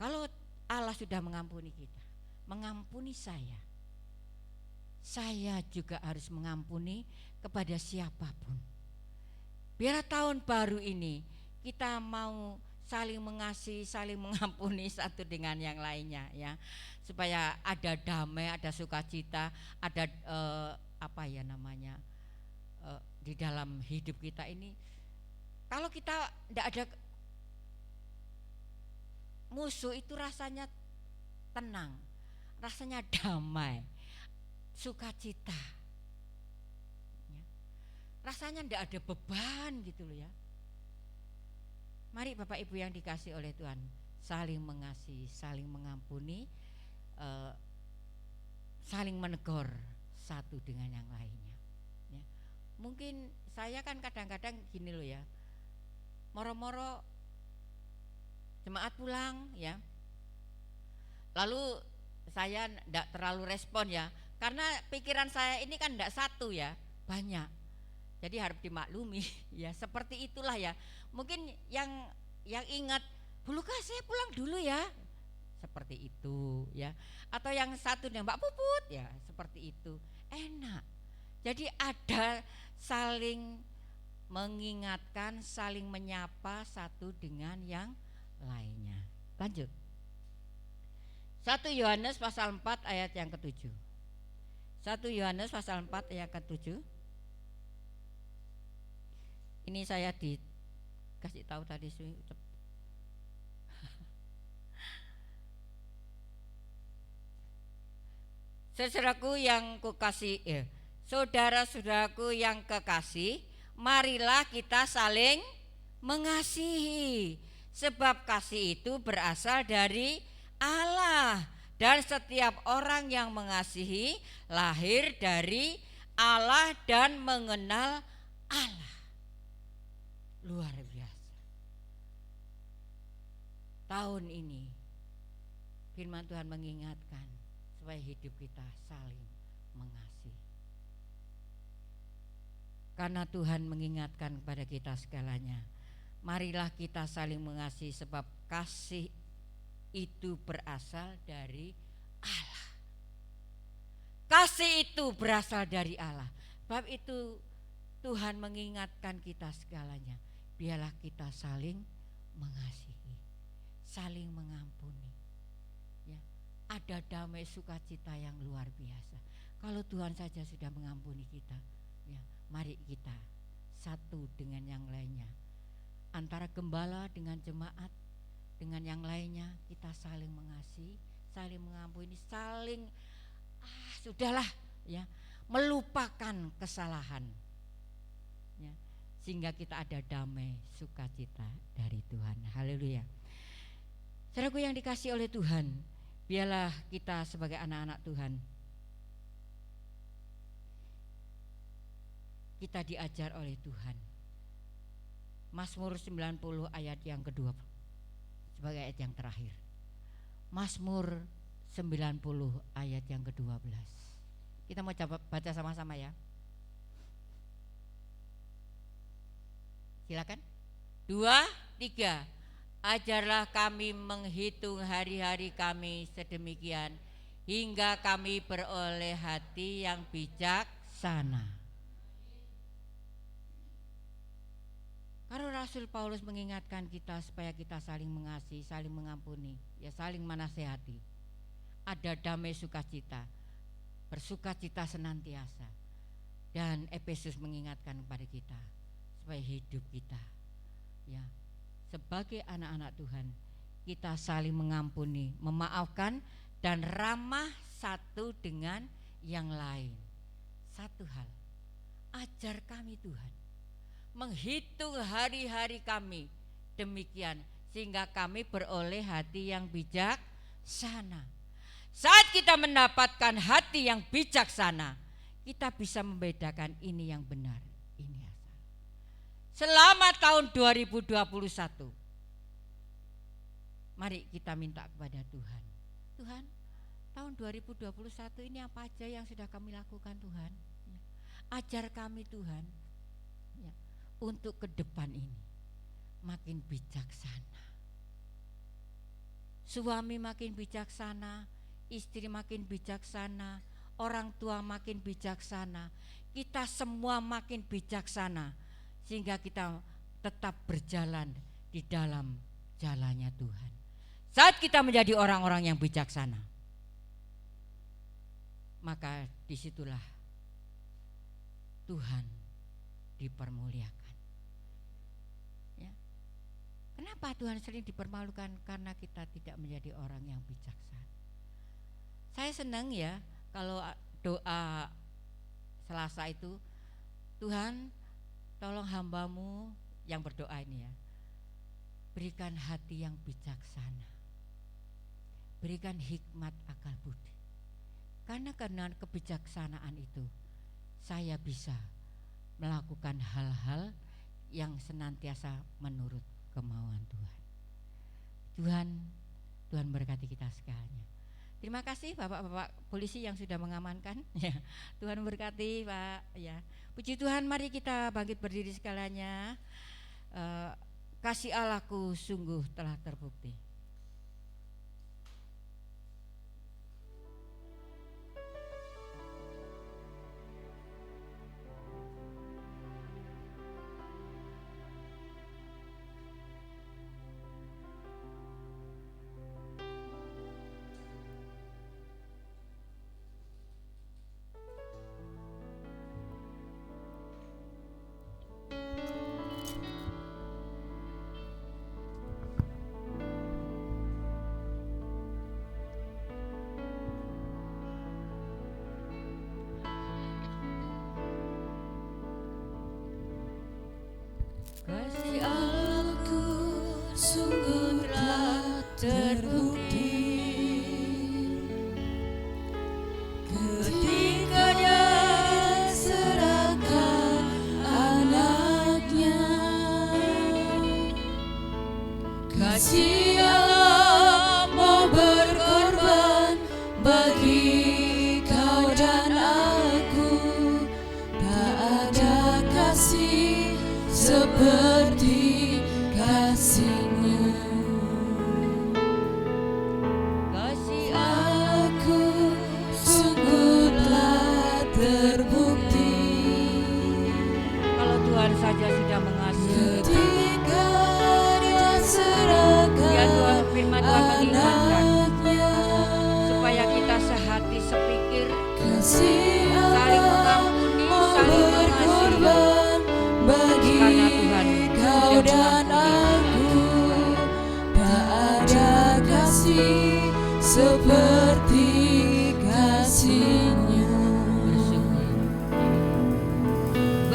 Kalau Allah sudah mengampuni kita, mengampuni saya juga harus mengampuni kepada siapapun. Biar tahun baru ini kita mau saling mengasihi, saling mengampuni satu dengan yang lainnya ya, supaya ada damai, ada sukacita, ada di dalam hidup kita ini. Kalau kita tidak ada musuh, itu rasanya tenang, rasanya damai, sukacita ya. Rasanya tidak ada beban gitu loh ya. Mari Bapak Ibu yang dikasih oleh Tuhan, saling mengasihi, saling mengampuni, saling menegur satu dengan yang lainnya ya. Mungkin saya kan kadang-kadang gini loh ya, moro-moro jemaat pulang ya, lalu saya tidak terlalu respon ya, karena pikiran saya ini kan tidak satu ya, banyak. Jadi harus dimaklumi ya, seperti itulah ya. Mungkin yang ingat, Bu Lukas saya pulang dulu ya, seperti itu ya. Atau yang satu yang Mbak Puput ya, seperti itu. Enak. Jadi ada saling mengingatkan, saling menyapa satu dengan yang lainnya. Lanjut. 1 Yohanes pasal 4 ayat yang ke-7. 1 Yohanes pasal 4 ayat ke-7. Ini saya dikasih tahu tadi. Saudaraku yang kekasih, saudara-saudaraku yang kekasih, marilah kita saling mengasihi, sebab kasih itu berasal dari Allah, dan setiap orang yang mengasihi lahir dari Allah dan mengenal Allah. Luar biasa. tahun ini firman Tuhan mengingatkan supaya hidup kita saling mengasihi. Karena Tuhan mengingatkan kepada kita segalanya, marilah kita saling mengasihi sebab kasih itu berasal dari Allah. Kasih itu berasal dari Allah. Sebab itu Tuhan mengingatkan kita segalanya. Biarlah kita saling mengasihi, saling mengampuni. Ya, ada damai sukacita yang luar biasa. Kalau Tuhan saja sudah mengampuni kita, ya, mari kita satu dengan yang lainnya. Antara gembala dengan jemaat, dengan yang lainnya kita saling mengasihi, saling mengampuni, saling sudahlah ya, melupakan kesalahan ya, sehingga kita ada damai sukacita dari Tuhan. Haleluya. Saudaraku yang dikasihi oleh Tuhan, biarlah kita sebagai anak-anak Tuhan, kita diajar oleh Tuhan. Mazmur 90 ayat yang kedua sebagai ayat yang terakhir. Mazmur 90 ayat yang ke-12. Kita mau coba baca sama-sama ya. Silakan. 2, 3. Ajarlah kami menghitung hari-hari kami sedemikian hingga kami beroleh hati yang bijaksana. Karena Rasul Paulus mengingatkan kita supaya kita saling mengasihi, saling mengampuni, ya saling menasehati. Ada damai sukacita, bersukacita senantiasa. Dan Efesus mengingatkan kepada kita supaya hidup kita, ya sebagai anak-anak Tuhan, kita saling mengampuni, memaafkan dan ramah satu dengan yang lain. Satu hal, ajar kami Tuhan menghitung hari-hari kami demikian sehingga kami beroleh hati yang bijaksana. Saat kita mendapatkan hati yang bijaksana, kita bisa membedakan ini yang benar, ini yang salah. Selama tahun 2021, mari kita minta kepada Tuhan. Tuhan, tahun 2021 ini apa aja yang sudah kami lakukan Tuhan? Ajar kami Tuhan, ya, untuk ke depan ini makin bijaksana. Suami makin bijaksana, istri makin bijaksana, orang tua makin bijaksana, kita semua makin bijaksana sehingga kita tetap berjalan di dalam jalannya Tuhan. Saat kita menjadi orang-orang yang bijaksana, maka disitulah Tuhan dipermuliakan. Kenapa Tuhan sering dipermalukan? Karena kita tidak menjadi orang yang bijaksana. Saya senang ya kalau doa Selasa itu, Tuhan tolong hambamu yang berdoa ini ya, berikan hati yang bijaksana, berikan hikmat akal budi. Karena kebijaksanaan itu saya bisa melakukan hal-hal yang senantiasa menurut kemauan Tuhan. Tuhan berkati kita segalanya. Terima kasih Bapak-bapak polisi yang sudah mengamankan. Ya, Tuhan berkati Pak. Ya, puji Tuhan, mari kita bangkit berdiri segalanya. Kasih Allahku sungguh telah terbukti. Kasih Allahku sungguh telah terbukti ketika Dia serahkan anaknya. Kasih Allah seperti kasih-Nya.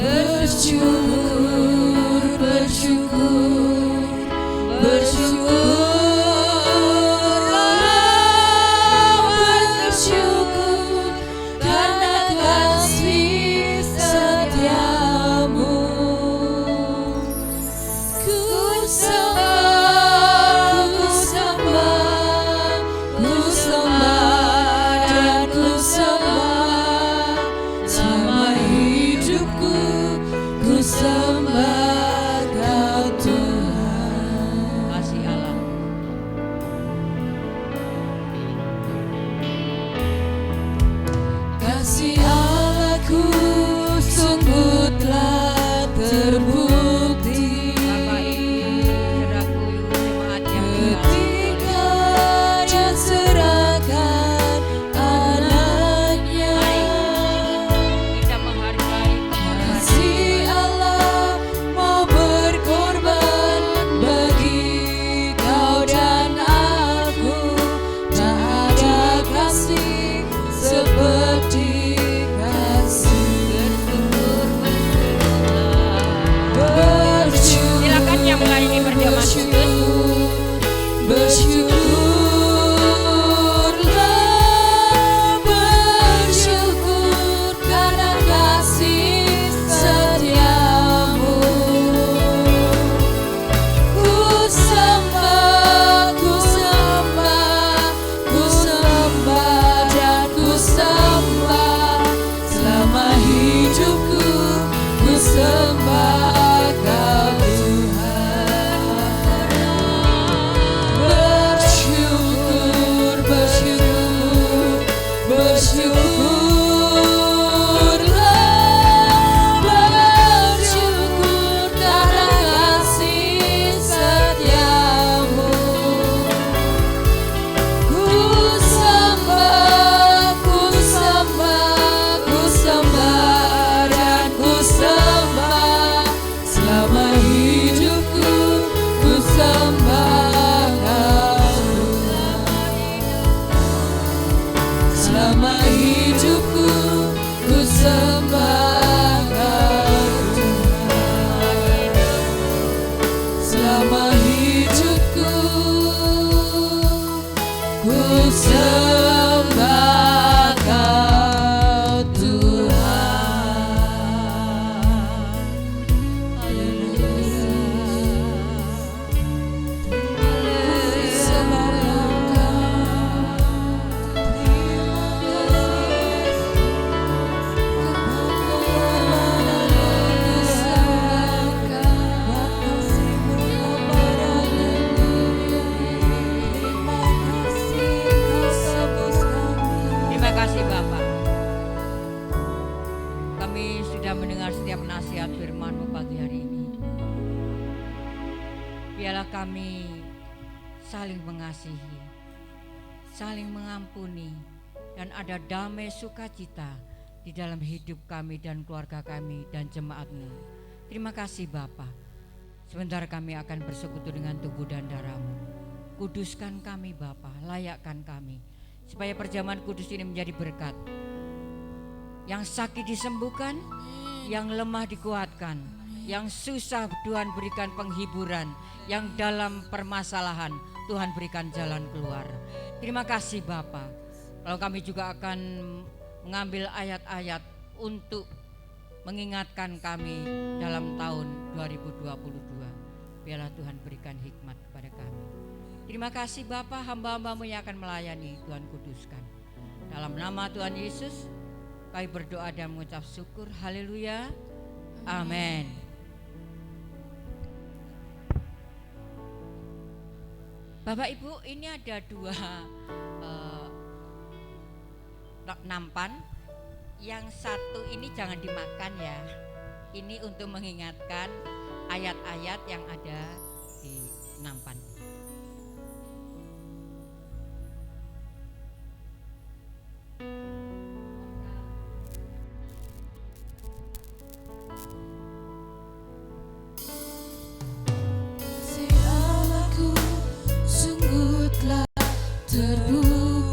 Bersyukur, bersyukur, bersyukurlah, bersyukur karena kasih setiamu. Ku sembah, ku sembah, ku sembah dan ku sembah selama hidupku. Ku sembah Kau Tuhan. Kasih Allah. Kasih Allahku sungguh telah terbukti. Bapak Ibu, saudaraku, jemaat yang Ketika Dia serahkan anaknya. kita menghargai Kasih Allah mau berkorban bagi kau dan aku. Tak ada kasih seperti kasih. Bersyukur, Silakan yang melayani perjamuan kudus. bersyukurlah, bersyukur karena kasih setiamu. Ku sembah, ku sembah, ku sembah dan ku sembah selama hidupku. Ku sembah Kau Tuhan. Bersyukur, bersyukur, bersyukurlah, bersyukur karena kasih setiamu. Ku sembah, ku sembah, ku sembah dan ku sembah selama hidupku. Ku sembah Kau Tuhan. Selama hidupku ku sembah Kau Tuhan. Selama hidupku ku sembah Kau Tuhan. Haleluya. Sembah Terima kasih Bapak. Kami sudah mendengar setiap nasihat firman-Mu pagi hari ini. Biarlah kami saling mengasihi, saling mengampuni, dan ada damai sukacita di dalam hidup kami dan keluarga kami dan jemaat-Mu. Terima kasih Bapa. Sebentar kami akan bersekutu dengan tubuh dan darah-Mu. Kuduskan kami Bapa, layakkan kami, supaya perjamuan kudus ini menjadi berkat. Yang sakit disembuhkan, yang lemah dikuatkan, yang susah Tuhan berikan penghiburan, yang dalam permasalahan Tuhan berikan jalan keluar. Terima kasih Bapa. Lalu kami juga akan mengambil ayat-ayat untuk mengingatkan kami dalam tahun 2022. Biarlah Tuhan berikan hikmat kepada kami. Terima kasih Bapa, hamba-hamba-Mu yang akan melayani Tuhan kuduskan. Dalam nama Tuhan Yesus kami berdoa dan mengucap syukur. Haleluya. Amin. Bapak Ibu, ini ada dua nampan. Yang satu ini jangan dimakan ya. Ini untuk mengingatkan ayat-ayat yang ada di nampan. Kasih Allahku sungguh telah terbukti.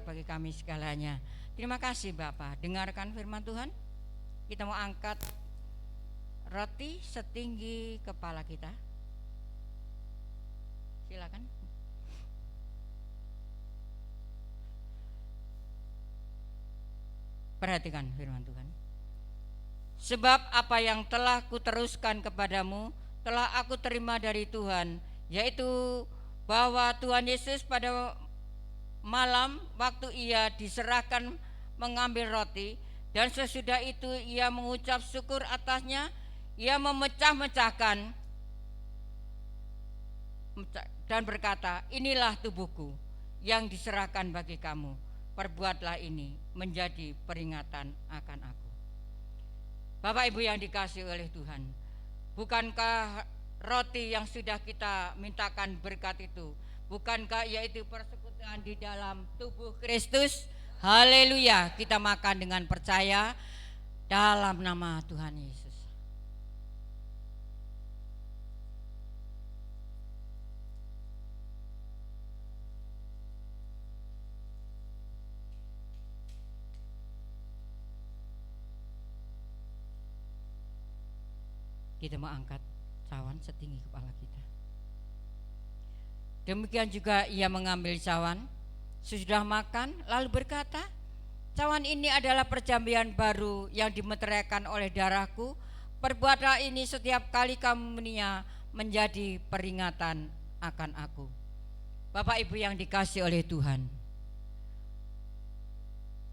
bagi kami segalanya. Terima kasih Bapa. Dengarkan firman Tuhan. Kita mau angkat roti setinggi kepala kita. Silakan. Perhatikan firman Tuhan. Sebab apa yang telah kuteruskan kepadamu telah aku terima dari Tuhan, yaitu bahwa Tuhan Yesus pada malam waktu ia diserahkan mengambil roti, dan sesudah itu ia mengucap syukur atasnya, ia memecah-mecahkan dan berkata, inilah tubuhku yang diserahkan bagi kamu, perbuatlah ini menjadi peringatan akan aku. Bapak Ibu yang dikasihi oleh Tuhan, bukankah roti yang sudah kita mintakan berkat itu, bukankah yaitu persekutuan di dalam tubuh Kristus? Haleluya. Kita makan dengan percaya dalam nama Tuhan Yesus. Kita mau angkat cawan setinggi kepala kita. Demikian juga ia mengambil cawan sesudah makan, lalu berkata, cawan ini adalah perjanjian baru yang dimeteraikan oleh darahku. Perbuatlah ini setiap kali kamu minumnya menjadi peringatan akan aku. Bapak Ibu yang dikasihi oleh Tuhan,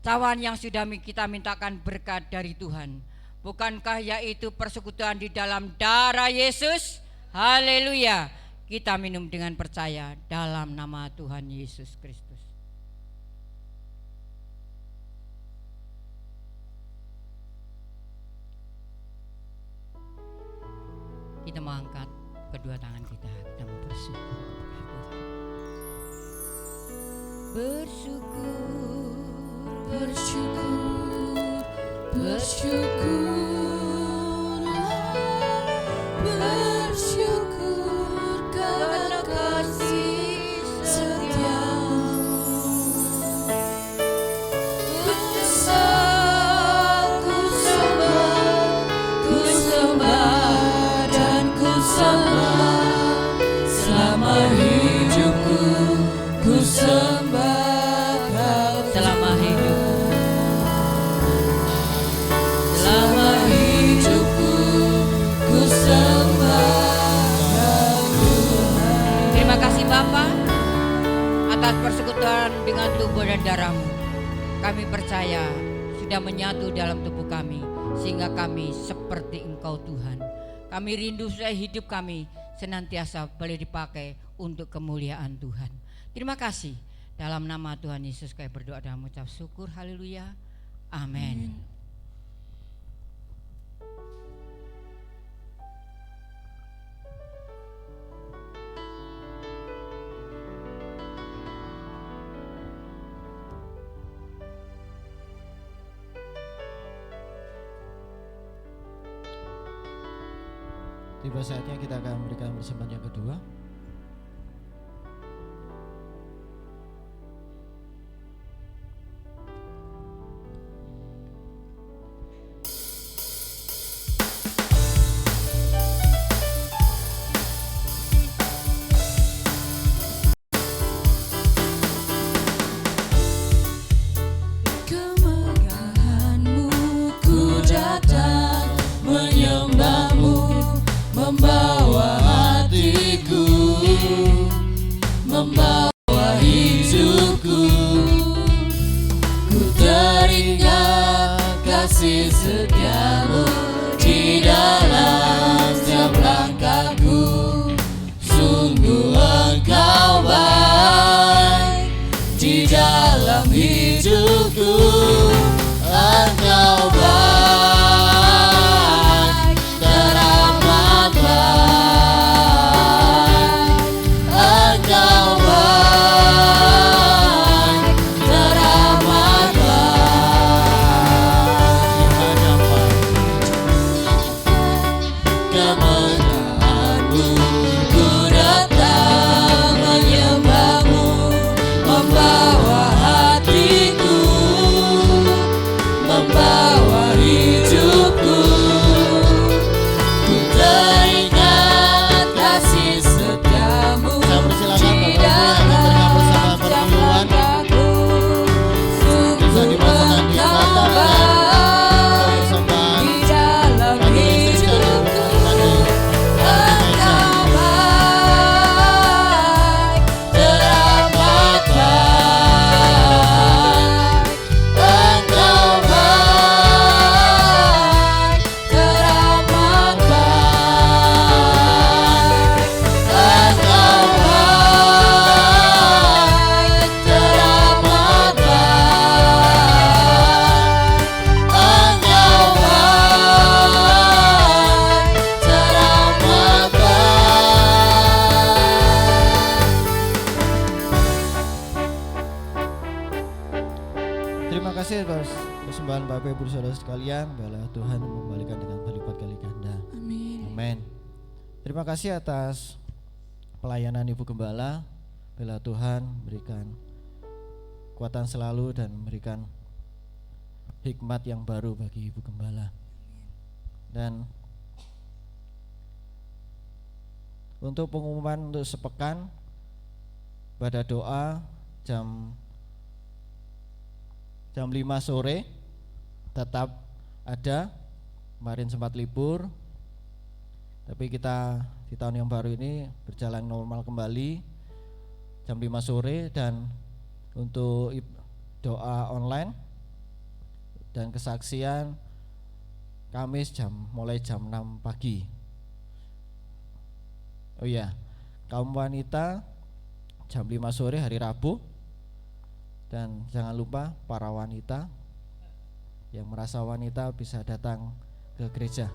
cawan yang sudah kita mintakan berkat dari Tuhan, bukankah yaitu persekutuan di dalam darah Yesus? Haleluya. Kita minum dengan percaya dalam nama Tuhan Yesus Kristus. Kita mau angkat kedua tangan kita mau bersyukur kepada Tuhan. Bersyukur, Bersyukur, bersyukur, bersyukur karena kasih setiamu. Ku sembah dan ku sembah selama hidupku. Ku sembah Kau selama hidupku. Selama hidupku ku sembah Tuhan. Terima kasih Bapa atas persekutuan dengan tubuh dan darah-Mu. Kami percaya sudah menyatu dalam tubuh kami, sehingga kami seperti Engkau Tuhan. Kami rindu supaya hidup kami senantiasa boleh dipakai untuk kemuliaan Tuhan. Terima kasih. Dalam nama Tuhan Yesus kami berdoa dan mengucap syukur. Haleluya. Amin. Tiba saatnya kita akan memberikan persembahan yang kedua. Kemegahan-Mu ku datang menyembah-Mu, membawa hatiku, membawa hidupku. Ku teringat kasih setiamu di dalam setiap langkahku. Sungguh Engkau baik di dalam hidupku. Engkau baik, teramat baik. Engkau baik, teramat baik. Kemegahan-Mu ku datang menyembah. bisa dimasukkan di kotak persembahan di dalam hidupku. Engkau baik, teramat baik. Engkau baik, teramat baik. Engkau baik, teramat baik. Engkau baik, teramat baik. Terima kasih atas persembahan Bapak Ibu Saudara sekalian. Biarlah Tuhan membalikan dengan berlipat kali ganda. Amin. Amin. Terima kasih atas pelayanan Ibu Gembala. Biarlah Tuhan berikan kekuatan selalu dan memberikan hikmat yang baru bagi Ibu Gembala. Dan untuk pengumuman untuk sepekan pada doa jam 5 sore tetap ada. Kemarin sempat libur, tapi kita di tahun yang baru ini berjalan normal kembali jam 5 sore. Dan untuk doa online dan kesaksian Kamis mulai jam 6 pagi. Oh iya, kaum wanita jam 5 sore hari Rabu. Dan jangan lupa para wanita yang merasa wanita bisa datang ke gereja.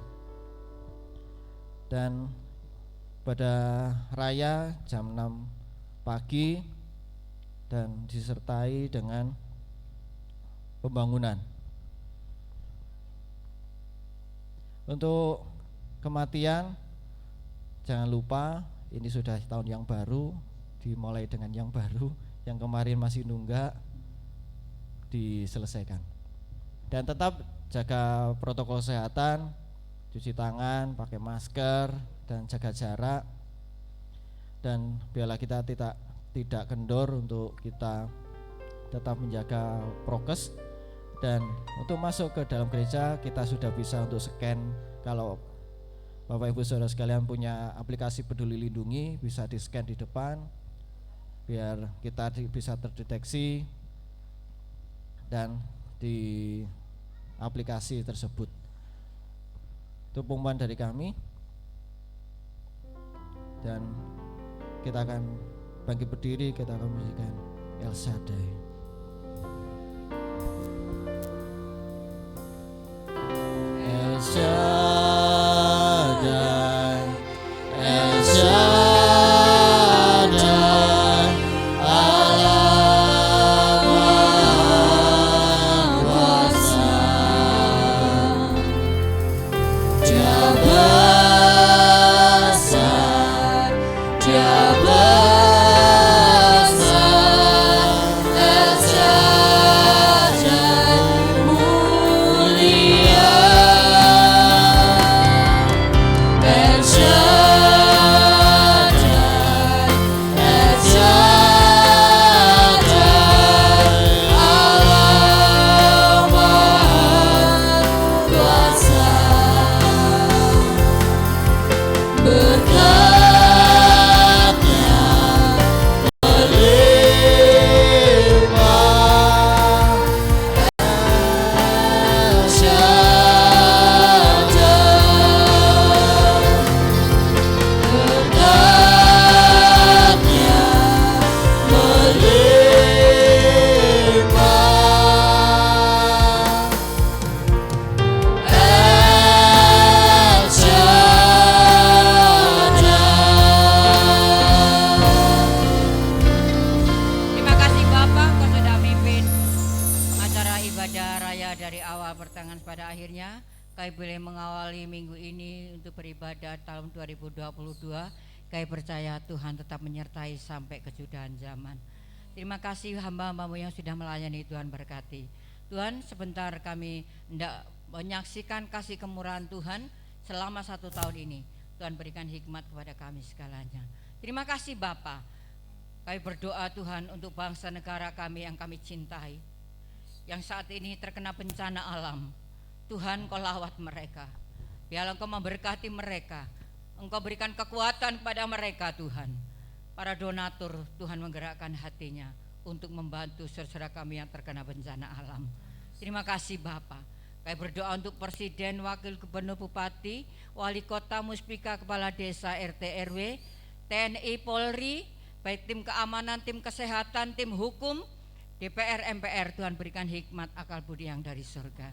Dan pada raya jam 6 pagi dan disertai dengan pembangunan. Untuk kematian jangan lupa, ini sudah tahun yang baru, dimulai dengan yang baru. Yang kemarin masih nunggak diselesaikan. Dan tetap jaga protokol kesehatan, cuci tangan, pakai masker, dan jaga jarak. Dan biarlah kita tidak kendor untuk kita tetap menjaga prokes. Dan untuk masuk ke dalam gereja kita sudah bisa untuk scan. Kalau Bapak Ibu Saudara sekalian punya aplikasi Peduli Lindungi, bisa di scan di depan biar kita bisa terdeteksi dan di aplikasi tersebut. Itu pengumuman dari kami, dan kita akan bangkit berdiri, kita akan menyanyikan El Shaddai. El Shaddai, El Shaddai, Allah Maha Kuasa. Dia besar, Dia besar. El Shaddai mulia. El Shaddai, El Shaddai, Allah Maha Kuasa. Berkatnya melimpah. El Shaddai, berkatnya melimpah. El Shaddai. Terima kasih Bapak, Kau sudah mimpin acara ibadah raya dari awal pertengahan pada akhirnya. Kami boleh mengawali minggu ini untuk beribadah tahun 2022. Kami percaya Tuhan tetap menyertai sampai kesudahan zaman. Terima kasih hamba-hambamu yang sudah melayani, Tuhan berkati. Tuhan, sebentar kami hendak menyaksikan kasih kemurahan Tuhan selama 1 tahun ini. Tuhan berikan hikmat kepada kami segalanya. Terima kasih Bapa. Kami berdoa Tuhan untuk bangsa negara kami yang kami cintai, yang saat ini terkena bencana alam. Tuhan, Kau lawat mereka. Biarlah Engkau memberkati mereka. Engkau berikan kekuatan kepada mereka, Tuhan. Para donatur, Tuhan menggerakkan hatinya untuk membantu saudara kami yang terkena bencana alam. Terima kasih Bapak. Kami berdoa untuk Presiden, Wakil Gubernur, Bupati, Wali Kota, Muspika, Kepala Desa, RT, RW, TNI, Polri, baik tim keamanan, tim kesehatan, tim hukum, DPR, MPR. Tuhan berikan hikmat, akal budi yang dari surga.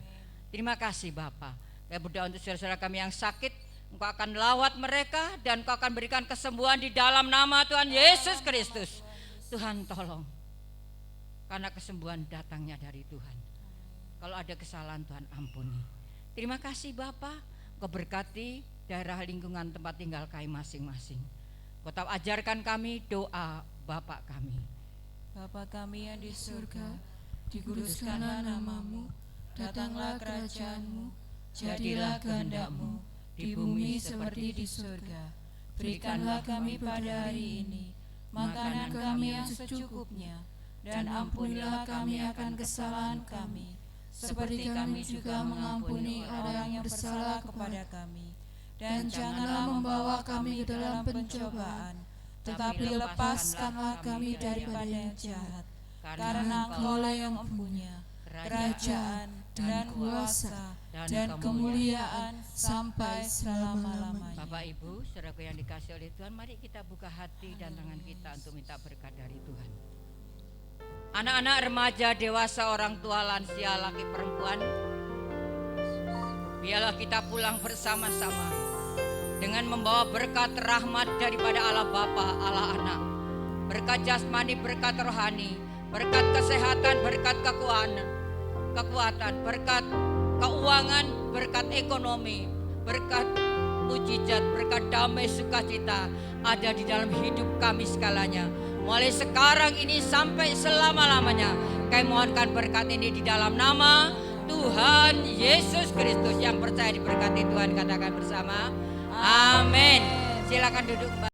Terima kasih Bapak. Kami berdoa untuk saudara kami yang sakit. Engkau akan lawat mereka dan Engkau akan berikan kesembuhan di dalam nama Tuhan Yesus Kristus. Tuhan tolong, karena kesembuhan datangnya dari Tuhan. Kalau ada kesalahan Tuhan ampuni. Terima kasih Bapak. Engkau berkati daerah lingkungan tempat tinggal kami masing-masing. Engkau tahu ajarkan kami doa Bapak kami. Bapa kami yang di surga, dikuduskanlah namamu, datanglah kerajaanmu, jadilah kehendak-mu di bumi seperti di surga. Berikanlah kami pada hari ini makanan kami yang secukupnya, dan ampunilah kami akan kesalahan kami, seperti kami juga mengampuni orang yang bersalah kepada kami. Dan janganlah membawa kami ke dalam pencobaan, tetapi lepaskanlah kami daripada yang jahat. Karena Engkau-lah yang mempunyai kerajaan dan kuasa dan kemuliaan sampai selama-lamanya. Bapak Ibu, saudaraku yang dikasih oleh Tuhan, mari kita buka hati dan tangan kita untuk minta berkat dari Tuhan. Anak-anak, remaja, dewasa, orang tua, lansia, laki perempuan, biarlah kita pulang bersama-sama dengan membawa berkat rahmat daripada Allah Bapa, Allah Anak, berkat jasmani, berkat rohani, berkat kesehatan, berkat kekuatan, berkat keuangan, berkat ekonomi, berkat mujizat, berkat damai sukacita ada di dalam hidup kami segalanya. Mulai sekarang ini sampai selama-lamanya, kami mohonkan berkat ini di dalam nama Tuhan Yesus Kristus. Yang percaya diberkati Tuhan katakan bersama, amin. Silakan duduk.